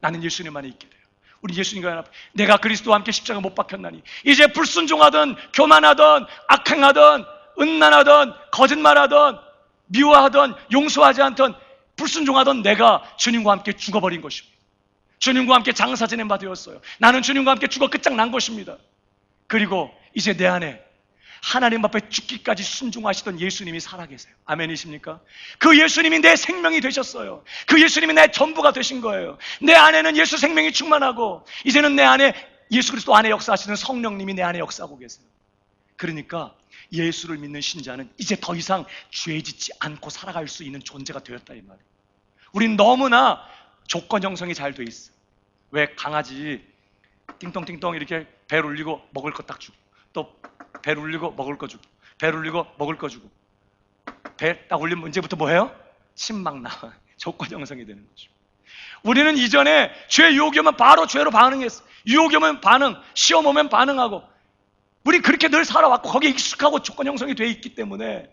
나는 예수님 안에 있게 돼요. 우리 예수님과 연합, 내가 그리스도와 함께 십자가 못 박혔나니 이제 불순종하던 교만하던 악행하던 음란하던 거짓말하던 미워하던 용서하지 않던 불순종하던 내가 주님과 함께 죽어버린 것입니다. 주님과 함께 장사 지낸 바 되었어요. 나는 주님과 함께 죽어 끝장난 것입니다. 그리고 이제 내 안에 하나님 앞에 죽기까지 순종하시던 예수님이 살아계세요. 아멘이십니까? 그 예수님이 내 생명이 되셨어요. 그 예수님이 내 전부가 되신 거예요. 내 안에는 예수 생명이 충만하고, 이제는 내 안에 예수 그리스도 안에 역사하시는 성령님이 내 안에 역사하고 계세요. 그러니까 예수를 믿는 신자는 이제 더 이상 죄 짓지 않고 살아갈 수 있는 존재가 되었다 이 말이에요. 우린 너무나 조건 형성이 잘 돼 있어. 왜 강아지 띵똥띵똥 이렇게 배 울리고 먹을 거 딱 주고, 또 배 울리고 먹을 거 주고, 배 울리고 먹을 거 주고, 배 딱 울리면 문제부터 뭐예요? 침 막 나와. 조건 형성이 되는 거죠. 우리는 이전에 죄 유혹이 오면 바로 죄로 반응했어. 유혹이 오면 반응, 시험 오면 반응하고, 우리 그렇게 늘 살아왔고 거기에 익숙하고 조건 형성이 돼 있기 때문에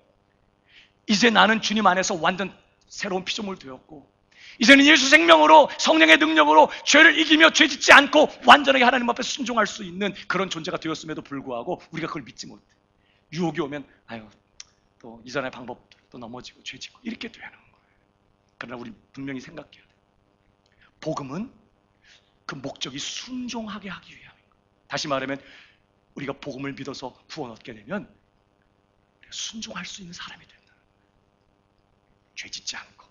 이제 나는 주님 안에서 완전 새로운 피조물 되었고, 이제는 예수 생명으로, 성령의 능력으로 죄를 이기며 죄 짓지 않고 완전하게 하나님 앞에 순종할 수 있는 그런 존재가 되었음에도 불구하고 우리가 그걸 믿지 못해. 유혹이 오면 아유, 또 이전의 방법 또 넘어지고 죄 짓고 이렇게 되는 거예요. 그러나 우리 분명히 생각해야 돼요. 복음은 그 목적이 순종하게 하기 위함인 거예요. 다시 말하면 우리가 복음을 믿어서 구원 얻게 되면 순종할 수 있는 사람이 된다. 죄 짓지 않고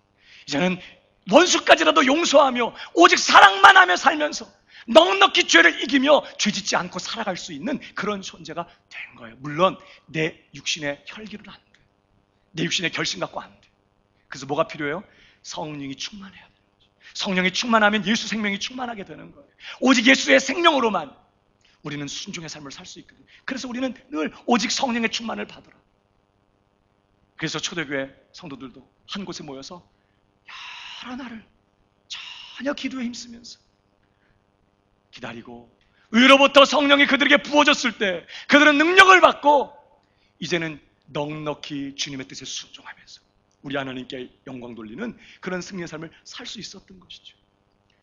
이제는 원수까지라도 용서하며 오직 사랑만 하며 살면서 넉넉히 죄를 이기며 죄 짓지 않고 살아갈 수 있는 그런 존재가 된 거예요. 물론 내 육신의 혈기는 안 돼. 내 육신의 결심 갖고 안 돼. 그래서 뭐가 필요해요? 성령이 충만해야 돼요. 성령이 충만하면 예수 생명이 충만하게 되는 거예요. 오직 예수의 생명으로만 우리는 순종의 삶을 살 수 있거든요. 그래서 우리는 늘 오직 성령의 충만을 받으라. 그래서 초대교회 성도들도 한 곳에 모여서 여러 날을 전혀 기도에 힘쓰면서 기다리고, 위로부터 성령이 그들에게 부어졌을 때 그들은 능력을 받고 이제는 넉넉히 주님의 뜻에 순종하면서 우리 하나님께 영광 돌리는 그런 승리의 삶을 살 수 있었던 것이죠.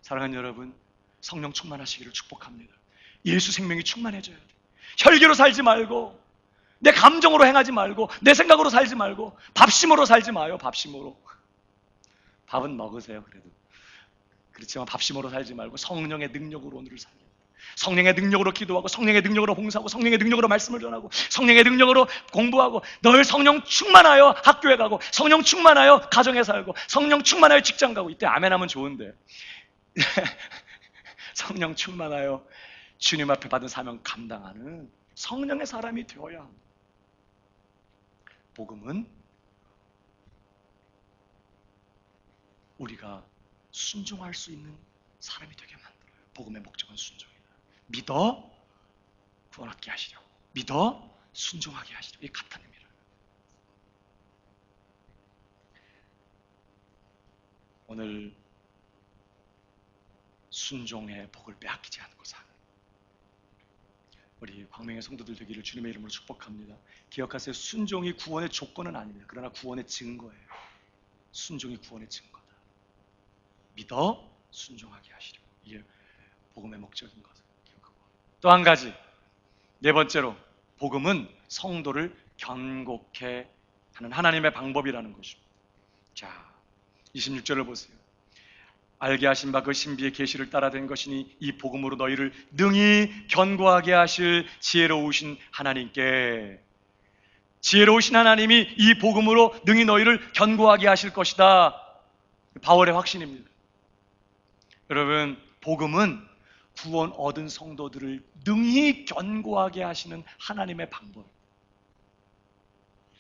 사랑하는 여러분, 성령 충만하시기를 축복합니다. 예수 생명이 충만해져야 돼요. 혈기로 살지 말고, 내 감정으로 행하지 말고, 내 생각으로 살지 말고, 밥심으로 살지 마요. 밥심으로. 밥은 먹으세요, 그래도. 그렇지만 밥심으로 살지 말고 성령의 능력으로 오늘을 살게. 성령의 능력으로 기도하고, 성령의 능력으로 봉사하고, 성령의 능력으로 말씀을 전하고, 성령의 능력으로 공부하고, 늘 성령 충만하여 학교에 가고, 성령 충만하여 가정에 살고, 성령 충만하여 직장 가고. 이때 아멘하면 좋은데 성령 충만하여 주님 앞에 받은 사명 감당하는 성령의 사람이 되어야 합니다. 복음은 우리가 순종할 수 있는 사람이 되게 만들어요. 복음의 목적은 순종이다. 믿어 구원 얻게 하시려고, 믿어 순종하게 하시려고. 이게 같은 의미를. 오늘 순종의 복을 빼앗기지 않고 사는 우리 광명의 성도들 되기를 주님의 이름으로 축복합니다. 기억하세요. 순종이 구원의 조건은 아닙니다. 그러나 구원의 증거예요. 순종이 구원의 증거다. 믿어 순종하게 하시려고. 이게 복음의 목적인 것을 기억하고. 또 한 가지, 네 번째로, 복음은 성도를 견고케 하는 하나님의 방법이라는 것입니다. 자, 26절을 보세요. 알게 하신 바 그 신비의 계시를 따라 된 것이니 이 복음으로 너희를 능히 견고하게 하실 지혜로우신 하나님께. 지혜로우신 하나님이 이 복음으로 능히 너희를 견고하게 하실 것이다. 바울의 확신입니다. 여러분, 복음은 구원 얻은 성도들을 능히 견고하게 하시는 하나님의 방법.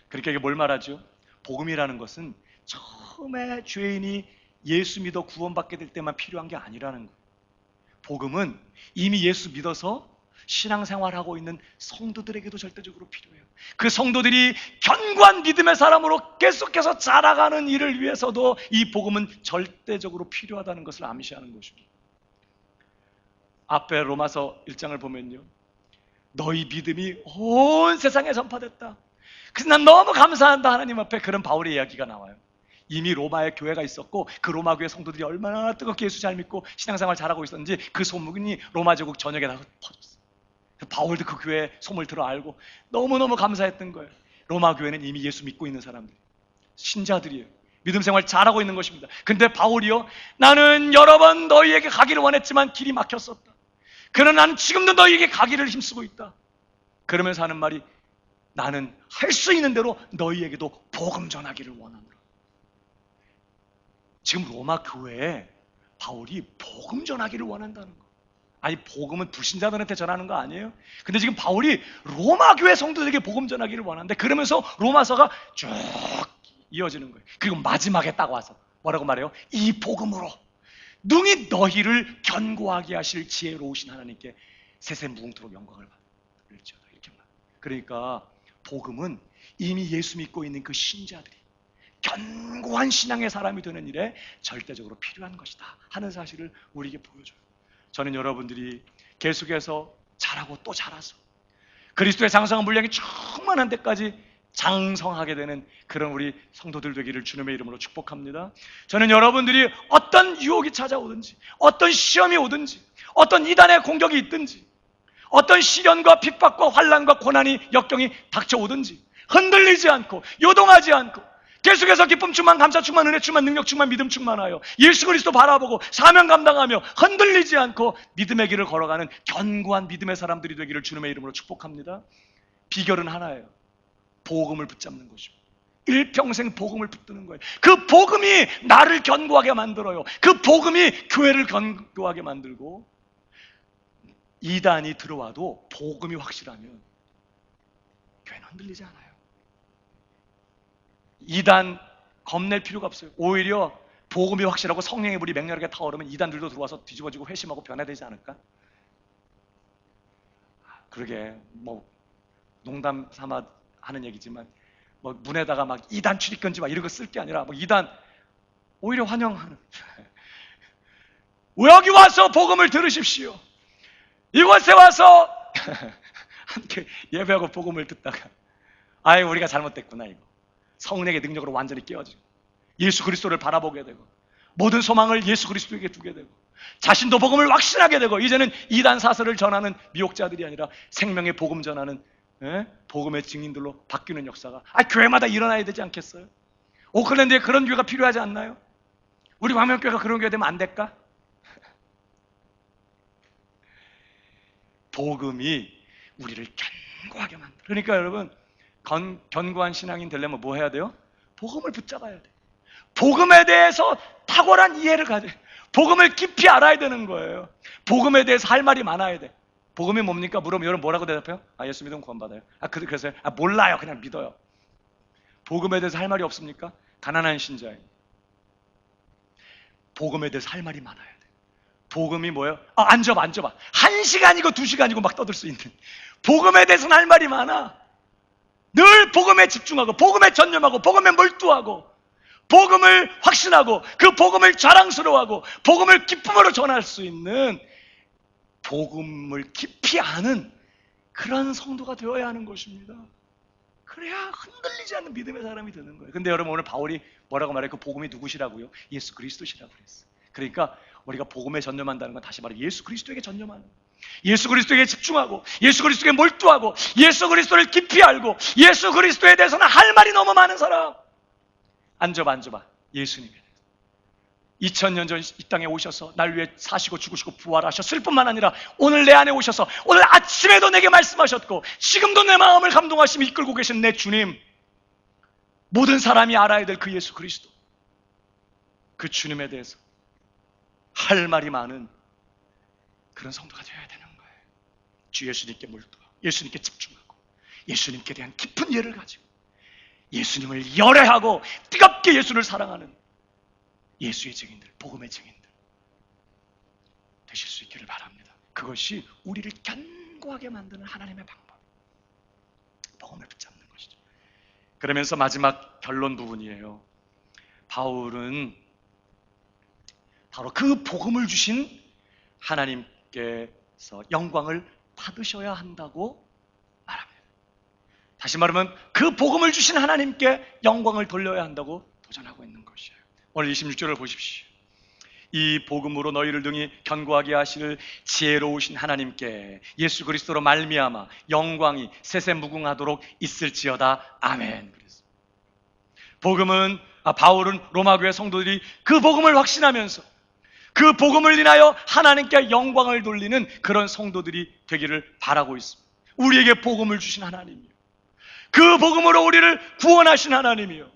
그러니까 이게 뭘 말하죠? 복음이라는 것은 처음에 죄인이 예수 믿어 구원받게 될 때만 필요한 게 아니라는 거예요. 복음은 이미 예수 믿어서 신앙생활하고 있는 성도들에게도 절대적으로 필요해요. 그 성도들이 견고한 믿음의 사람으로 계속해서 자라가는 일을 위해서도 이 복음은 절대적으로 필요하다는 것을 암시하는 것입니다. 앞에 로마서 1장을 보면요, 너희 믿음이 온 세상에 전파됐다. 그래서 난 너무 감사한다 하나님 앞에. 그런 바울의 이야기가 나와요. 이미 로마에 교회가 있었고, 그 로마 교회 성도들이 얼마나 뜨겁게 예수 잘 믿고 신앙생활 잘하고 있었는지 그 소문이 로마 제국 전역에 다 퍼졌어요. 바울도 그 교회 소문을 들어 알고 너무너무 감사했던 거예요. 로마 교회는 이미 예수 믿고 있는 사람들, 신자들이에요. 믿음 생활 잘하고 있는 것입니다. 근데 바울이요, 나는 여러 번 너희에게 가기를 원했지만 길이 막혔었다. 그러나 나는 지금도 너희에게 가기를 힘쓰고 있다. 그러면서 하는 말이, 나는 할 수 있는 대로 너희에게도 복음 전하기를 원하노라. 지금 로마 교회에 바울이 복음 전하기를 원한다는 거. 아니, 복음은 불신자들한테 전하는 거 아니에요? 근데 지금 바울이 로마 교회 성도들에게 복음 전하기를 원하는데, 그러면서 로마서가 쭉 이어지는 거예요. 그리고 마지막에 딱 와서 뭐라고 말해요? 이 복음으로 능히 너희를 견고하게 하실 지혜로우신 하나님께 세세 무궁토록 영광을 받을지어다. 이렇게 말해요. 그러니까 복음은 이미 예수 믿고 있는 그 신자들이 견고한 신앙의 사람이 되는 일에 절대적으로 필요한 것이다 하는 사실을 우리에게 보여줘요. 저는 여러분들이 계속해서 자라고 또 자라서 그리스도의 장성한 분량이 충만한 데까지 장성하게 되는 그런 우리 성도들 되기를 주님의 이름으로 축복합니다. 저는 여러분들이 어떤 유혹이 찾아오든지, 어떤 시험이 오든지, 어떤 이단의 공격이 있든지, 어떤 시련과 핍박과 환난과 고난이 역경이 닥쳐오든지 흔들리지 않고 요동하지 않고 계속해서 기쁨 충만, 감사 충만, 은혜 충만, 능력 충만, 믿음 충만하여 예수 그리스도 바라보고 사명 감당하며 흔들리지 않고 믿음의 길을 걸어가는 견고한 믿음의 사람들이 되기를 주님의 이름으로 축복합니다. 비결은 하나예요. 복음을 붙잡는 것입니다. 일평생 복음을 붙드는 거예요. 그 복음이 나를 견고하게 만들어요. 그 복음이 교회를 견고하게 만들고, 이단이 들어와도 복음이 확실하면 교회는 흔들리지 않아요. 이단 겁낼 필요가 없어요. 오히려 복음이 확실하고 성령의 불이 맹렬하게 타오르면 이단들도 들어와서 뒤집어지고 회심하고 변화되지 않을까? 그러게, 뭐 농담 삼아 하는 얘기지만, 뭐 문에다가 막 이단 출입금지 막 이런 거 쓸 게 아니라, 뭐 이단 오히려 환영하는 여기 와서 복음을 들으십시오. 이곳에 와서 함께 예배하고 복음을 듣다가, 아유 우리가 잘못됐구나, 이거 성령의 능력으로 완전히 깨어지고 예수 그리스도를 바라보게 되고 모든 소망을 예수 그리스도에게 두게 되고 자신도 복음을 확신하게 되고 이제는 이단 사설을 전하는 미혹자들이 아니라 생명의 복음 전하는 복음의 증인들로 바뀌는 역사가 교회마다 일어나야 되지 않겠어요? 오클랜드에 그런 교회가 필요하지 않나요? 우리 광명교회가 그런 교회 되면 안 될까? 복음이 우리를 견고하게 만들어. 그러니까 여러분, 견고한 신앙인 되려면 뭐 해야 돼요? 복음을 붙잡아야 돼. 복음에 대해서 탁월한 이해를 가져야 돼. 복음을 깊이 알아야 되는 거예요. 복음에 대해서 할 말이 많아야 돼. 복음이 뭡니까? 물으면 여러분 뭐라고 대답해요? 예수 믿으면 구원받아요. 그래서 몰라요. 그냥 믿어요. 복음에 대해서 할 말이 없습니까? 가난한 신자예요. 복음에 대해서 할 말이 많아야 돼. 복음이 뭐예요? 앉아봐. 1시간이고 2시간이고 막 떠들 수 있는. 복음에 대해서는 할 말이 많아. 늘 복음에 집중하고 복음에 전념하고 복음에 몰두하고 복음을 확신하고 그 복음을 자랑스러워하고 복음을 기쁨으로 전할 수 있는, 복음을 깊이 아는 그런 성도가 되어야 하는 것입니다. 그래야 흔들리지 않는 믿음의 사람이 되는 거예요. 근데 여러분, 오늘 바울이 뭐라고 말해요? 그 복음이 누구시라고요? 예수 그리스도시라고 그랬어요. 그러니까 우리가 복음에 전념한다는 건 다시 말해 예수 그리스도에게 전념하는 거예요. 예수 그리스도에게 집중하고 예수 그리스도에게 몰두하고 예수 그리스도를 깊이 알고 예수 그리스도에 대해서는 할 말이 너무 많은 사람. 앉아봐. 예수님에 대해서 2000년 전 이 땅에 오셔서 날 위해 사시고 죽으시고 부활하셨을 뿐만 아니라 오늘 내 안에 오셔서 오늘 아침에도 내게 말씀하셨고 지금도 내 마음을 감동하시며 이끌고 계신 내 주님, 모든 사람이 알아야 될 그 예수 그리스도, 그 주님에 대해서 할 말이 많은 그런 성도가 되어야 되는 거예요. 주 예수님께 몰두하고 예수님께 집중하고 예수님께 대한 깊은 이해를 가지고 예수님을 열애하고 뜨겁게 예수를 사랑하는 예수의 증인들, 복음의 증인들 되실 수 있기를 바랍니다. 그것이 우리를 견고하게 만드는 하나님의 방법, 복음을 붙잡는 것이죠. 그러면서 마지막 결론 부분이에요. 바울은 바로 그 복음을 주신 하나님께서 영광을 받으셔야 한다고 말합니다. 다시 말하면 그 복음을 주신 하나님께 영광을 돌려야 한다고 도전하고 있는 것이에요. 오늘 26절을 보십시오. 이 복음으로 너희를 등이 견고하게 하실 지혜로우신 하나님께 예수 그리스도로 말미암아 영광이 세세무궁하도록 있을지어다. 아멘. 복음은 바울은 로마교회 성도들이 그 복음을 확신하면서 그 복음을 인하여 하나님께 영광을 돌리는 그런 성도들이 되기를 바라고 있습니다. 우리에게 복음을 주신 하나님이요, 그 복음으로 우리를 구원하신 하나님이요,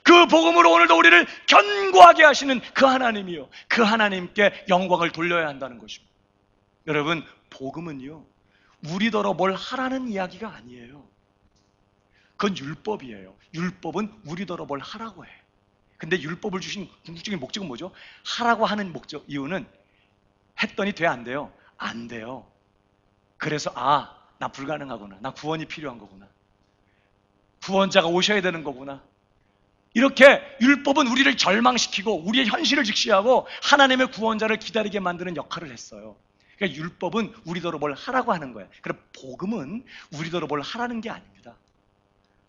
그 복음으로 오늘도 우리를 견고하게 하시는 그 하나님이요, 그 하나님께 영광을 돌려야 한다는 것입니다. 여러분, 복음은요 우리더러 뭘 하라는 이야기가 아니에요. 그건 율법이에요. 율법은 우리더러 뭘 하라고 해. 근데 율법을 주신 궁극적인 목적은 뭐죠? 하라고 하는 목적, 이유는 했더니 돼, 안 돼요? 안 돼요. 그래서 나 불가능하구나, 나 구원이 필요한 거구나, 구원자가 오셔야 되는 거구나. 이렇게 율법은 우리를 절망시키고 우리의 현실을 직시하고 하나님의 구원자를 기다리게 만드는 역할을 했어요. 그러니까 율법은 우리더러 뭘 하라고 하는 거예요. 그럼 복음은 우리더러 뭘 하라는 게 아닙니다.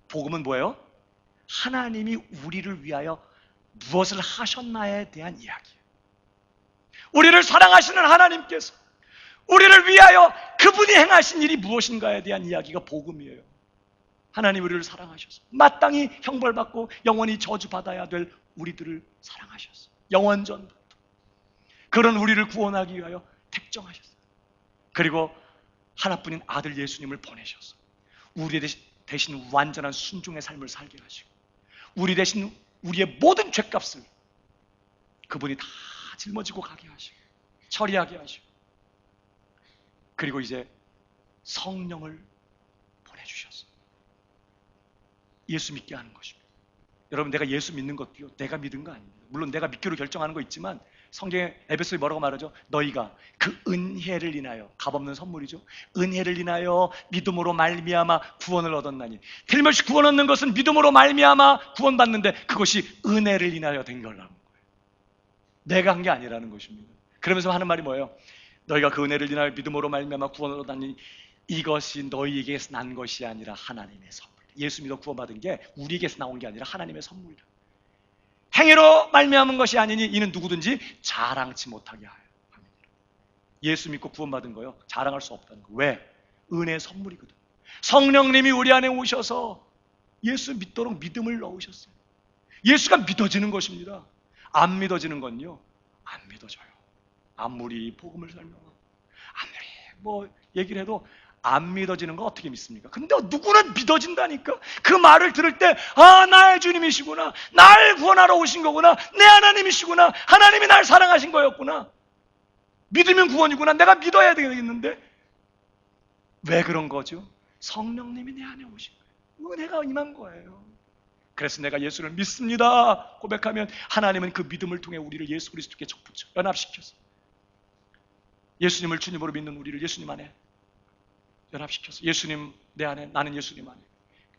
복음은 뭐예요? 하나님이 우리를 위하여 무엇을 하셨나에 대한 이야기예요. 우리를 사랑하시는 하나님께서 우리를 위하여 그분이 행하신 일이 무엇인가에 대한 이야기가 복음이에요. 하나님 우리를 사랑하셔서 마땅히 형벌받고 영원히 저주받아야 될 우리들을 사랑하셨어요. 영원전부터 그런 우리를 구원하기 위하여 택정하셨어요. 그리고 하나뿐인 아들 예수님을 보내셔서 우리 대신 완전한 순종의 삶을 살게 하시고 우리 대신 우리의 모든 죄값을 그분이 다 짊어지고 가게 하시고 처리하게 하시고, 그리고 이제 성령을 보내주셨어요. 예수 믿게 하는 것입니다. 여러분, 내가 예수 믿는 것도요 내가 믿은 거 아닙니다. 물론 내가 믿기로 결정하는 거 있지만 성경에 에베소에 뭐라고 말하죠? 너희가 그 은혜를 인하여, 값없는 선물이죠, 은혜를 인하여 믿음으로 말미암아 구원을 얻었나니. 틀림없이 구원 얻는 것은 믿음으로 말미암아 구원받는데 그것이 은혜를 인하여 된 거라는 거예요. 내가 한 게 아니라는 것입니다. 그러면서 하는 말이 뭐예요? 너희가 그 은혜를 인하여 믿음으로 말미암아 구원을 얻었나니 이것이 너희에게서 난 것이 아니라 하나님의 선물. 예수 믿어 구원받은 게 우리에게서 나온 게 아니라 하나님의 선물이다. 행위로 말미암은 것이 아니니 이는 누구든지 자랑치 못하게 합니다. 예수 믿고 구원받은 거요. 자랑할 수 없다는 거. 왜? 은혜의 선물이거든. 성령님이 우리 안에 오셔서 예수 믿도록 믿음을 넣으셨어요. 예수가 믿어지는 것입니다. 안 믿어지는 건요, 안 믿어져요. 아무리 복음을 설명하고 아무리 뭐 얘기를 해도 안 믿어지는 거 어떻게 믿습니까? 근데 누구는 믿어진다니까. 그 말을 들을 때, 아, 나의 주님이시구나, 날 구원하러 오신 거구나, 내 하나님이시구나, 하나님이 날 사랑하신 거였구나, 믿으면 구원이구나, 내가 믿어야 되겠는데. 왜 그런 거죠? 성령님이 내 안에 오신 거예요. 은혜가 임한 거예요. 그래서 내가 예수를 믿습니다 고백하면 하나님은 그 믿음을 통해 우리를 예수 그리스도께 접붙여 연합시켜서 예수님을 주님으로 믿는 우리를 예수님 안에 연합시켜서 예수님 내 안에, 나는 예수님 안에,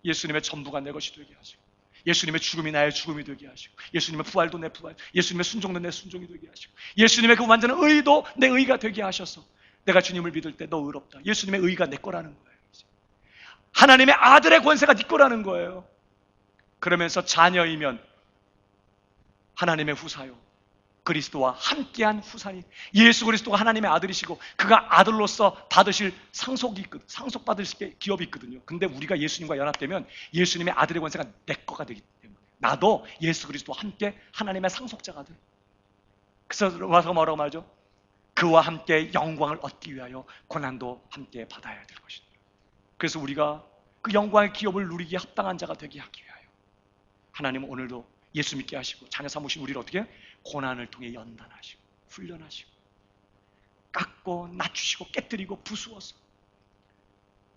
예수님의 전부가 내 것이 되게 하시고, 예수님의 죽음이 나의 죽음이 되게 하시고, 예수님의 부활도 내 부활, 예수님의 순종도 내 순종이 되게 하시고, 예수님의 그 완전한 의도 내 의가 되게 하셔서 내가 주님을 믿을 때 너 의롭다, 예수님의 의가 내 거라는 거예요. 하나님의 아들의 권세가 네 거라는 거예요. 그러면서 자녀이면 하나님의 후사요, 그리스도와 함께한 후사니, 예수 그리스도가 하나님의 아들이시고 그가 아들로서 받으실 상속이 있거든, 상속받으실 기업이 있거든요. 근데 우리가 예수님과 연합되면 예수님의 아들의 권세가 내 거가 되기 때문에 나도 예수 그리스도와 함께 하나님의 상속자가 돼. 그래서 와서 뭐라고 말하죠? 그와 함께 영광을 얻기 위하여 고난도 함께 받아야 될 것이다. 그래서 우리가 그 영광의 기업을 누리기에 합당한 자가 되게 하기 위하여 하나님은 오늘도 예수 믿게 하시고 자녀 삼으신 우리를 어떻게? 고난을 통해 연단하시고 훈련하시고 깎고 낮추시고 깨뜨리고 부수어서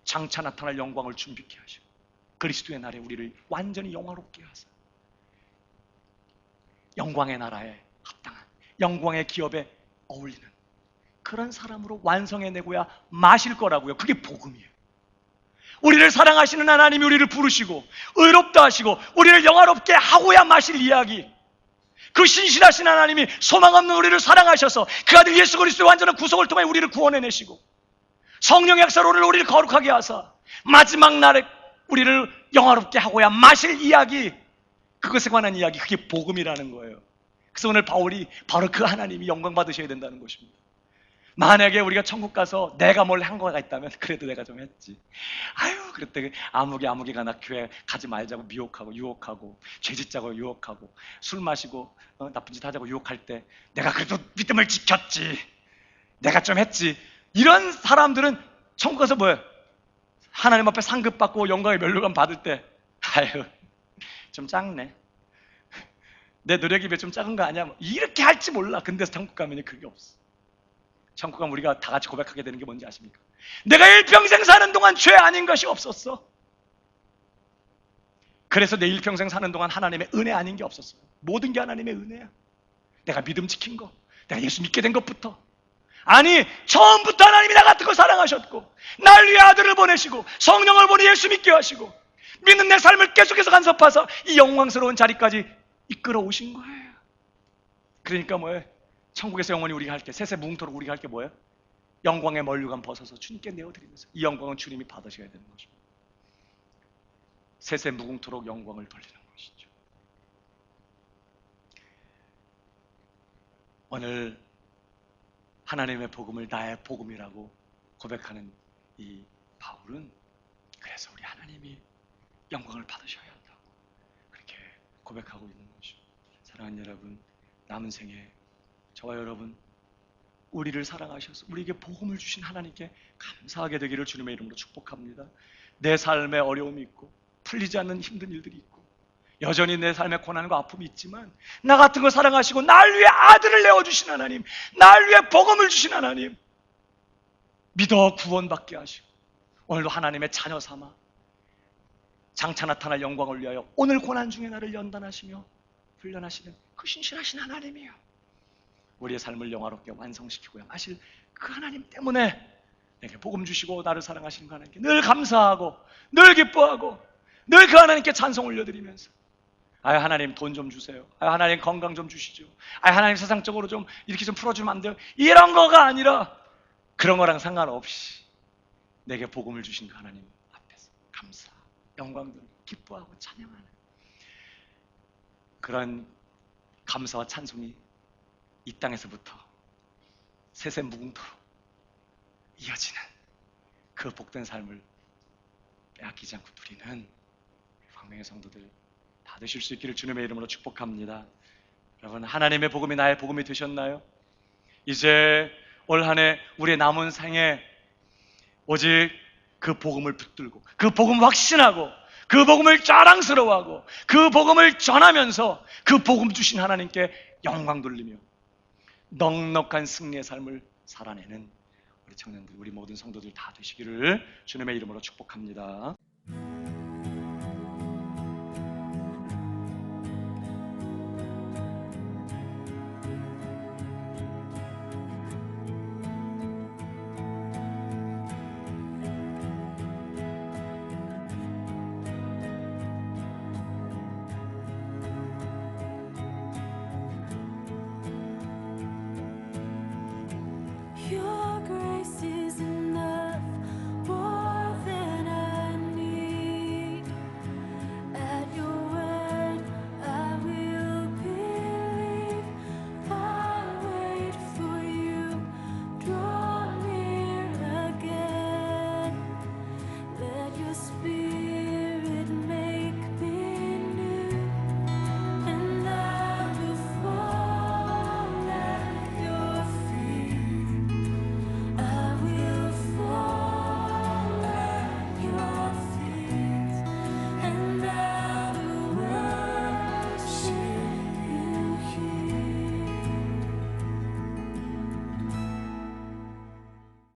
장차 나타날 영광을 준비케 하시고 그리스도의 날에 우리를 완전히 영화롭게 하사 영광의 나라에 합당한 영광의 기업에 어울리는 그런 사람으로 완성해내고야 마실 거라고요. 그게 복음이에요. 우리를 사랑하시는 하나님이 우리를 부르시고 의롭다 하시고 우리를 영화롭게 하고야 마실 이야기, 그 신실하신 하나님이 소망 없는 우리를 사랑하셔서 그 아들 예수 그리스도의 완전한 구속을 통해 우리를 구원해내시고 성령의 역사로 우리를 거룩하게 하사 마지막 날에 우리를 영화롭게 하고야 마실 이야기, 그것에 관한 이야기, 그게 복음이라는 거예요. 그래서 오늘 바울이 바로 그 하나님이 영광 받으셔야 된다는 것입니다. 만약에 우리가 천국 가서 내가 뭘 한 거가 있다면 그래도 내가 좀 했지, 아유 그랬더니 아무개가 나 교회 가지 말자고 미혹하고 유혹하고 죄짓자고 유혹하고 술 마시고 나쁜 짓 하자고 유혹할 때 내가 그래도 믿음을 지켰지, 내가 좀 했지, 이런 사람들은 천국 가서 뭐예요? 하나님 앞에 상급받고 영광의 면류관 받을 때 아유 좀 작네, 내 노력이 왜 좀 작은 거 아니야, 이렇게 할지 몰라. 근데 천국 가면 그게 없어. 천국 가면 우리가 다 같이 고백하게 되는 게 뭔지 아십니까? 내가 일평생 사는 동안 죄 아닌 것이 없었어. 그래서 내 일평생 사는 동안 하나님의 은혜 아닌 게 없었어요. 모든 게 하나님의 은혜야. 내가 믿음 지킨 거, 내가 예수 믿게 된 것부터, 아니 처음부터 하나님이 나 같은 거 사랑하셨고 날 위해 아들을 보내시고 성령을 보내 예수 믿게 하시고 믿는 내 삶을 계속해서 간섭하사 이 영광스러운 자리까지 이끌어 오신 거예요. 그러니까 뭐예요? 천국에서 영원히 우리가 할 게, 세세 무궁토록 우리가 할 게 뭐예요? 영광의 멀류관 벗어서 주님께 내어드리면서 이 영광은 주님이 받으셔야 되는 것입니다. 세세 무궁토록 영광을 돌리는 것이죠. 오늘 하나님의 복음을 나의 복음이라고 고백하는 이 바울은 그래서 우리 하나님이 영광을 받으셔야 한다고 그렇게 고백하고 있는 것입니다. 사랑하는 여러분, 남은 생에 저와 여러분 우리를 사랑하셔서 우리에게 복음을 주신 하나님께 감사하게 되기를 주님의 이름으로 축복합니다. 내 삶에 어려움이 있고 풀리지 않는 힘든 일들이 있고 여전히 내 삶에 고난과 아픔이 있지만 나 같은 걸 사랑하시고 날 위해 아들을 내어주신 하나님, 날 위해 복음을 주신 하나님, 믿어 구원받게 하시고 오늘도 하나님의 자녀 삼아 장차 나타날 영광을 위하여 오늘 고난 중에 나를 연단하시며 훈련하시는 그 신실하신 하나님이요, 우리의 삶을 영화롭게 완성시키고야 마실 그 하나님 때문에 내게 복음 주시고 나를 사랑하시는 그 하나님께 늘 감사하고 늘 기뻐하고 늘 그 하나님께 찬송 올려드리면서 아유 하나님 돈 좀 주세요, 아유 하나님 건강 좀 주시죠, 아유 하나님 세상적으로 좀 이렇게 좀 풀어주면 안 돼요, 이런 거가 아니라 그런 거랑 상관없이 내게 복음을 주신 그 하나님 앞에서 감사, 영광 돌리고 기뻐하고 찬양하는 그런 감사와 찬송이 이 땅에서부터 세세 무궁토록 이어지는 그 복된 삶을 빼앗기지 않고 누리는 광명의 성도들 다 되실 수 있기를 주님의 이름으로 축복합니다. 여러분, 하나님의 복음이 나의 복음이 되셨나요? 이제 올 한 해 우리의 남은 생에 오직 그 복음을 붙들고 그 복음을 확신하고 그 복음을 자랑스러워하고 그 복음을 전하면서 그 복음 주신 하나님께 영광 돌리며 넉넉한 승리의 삶을 살아내는 우리 청년들, 우리 모든 성도들 다 되시기를 주님의 이름으로 축복합니다.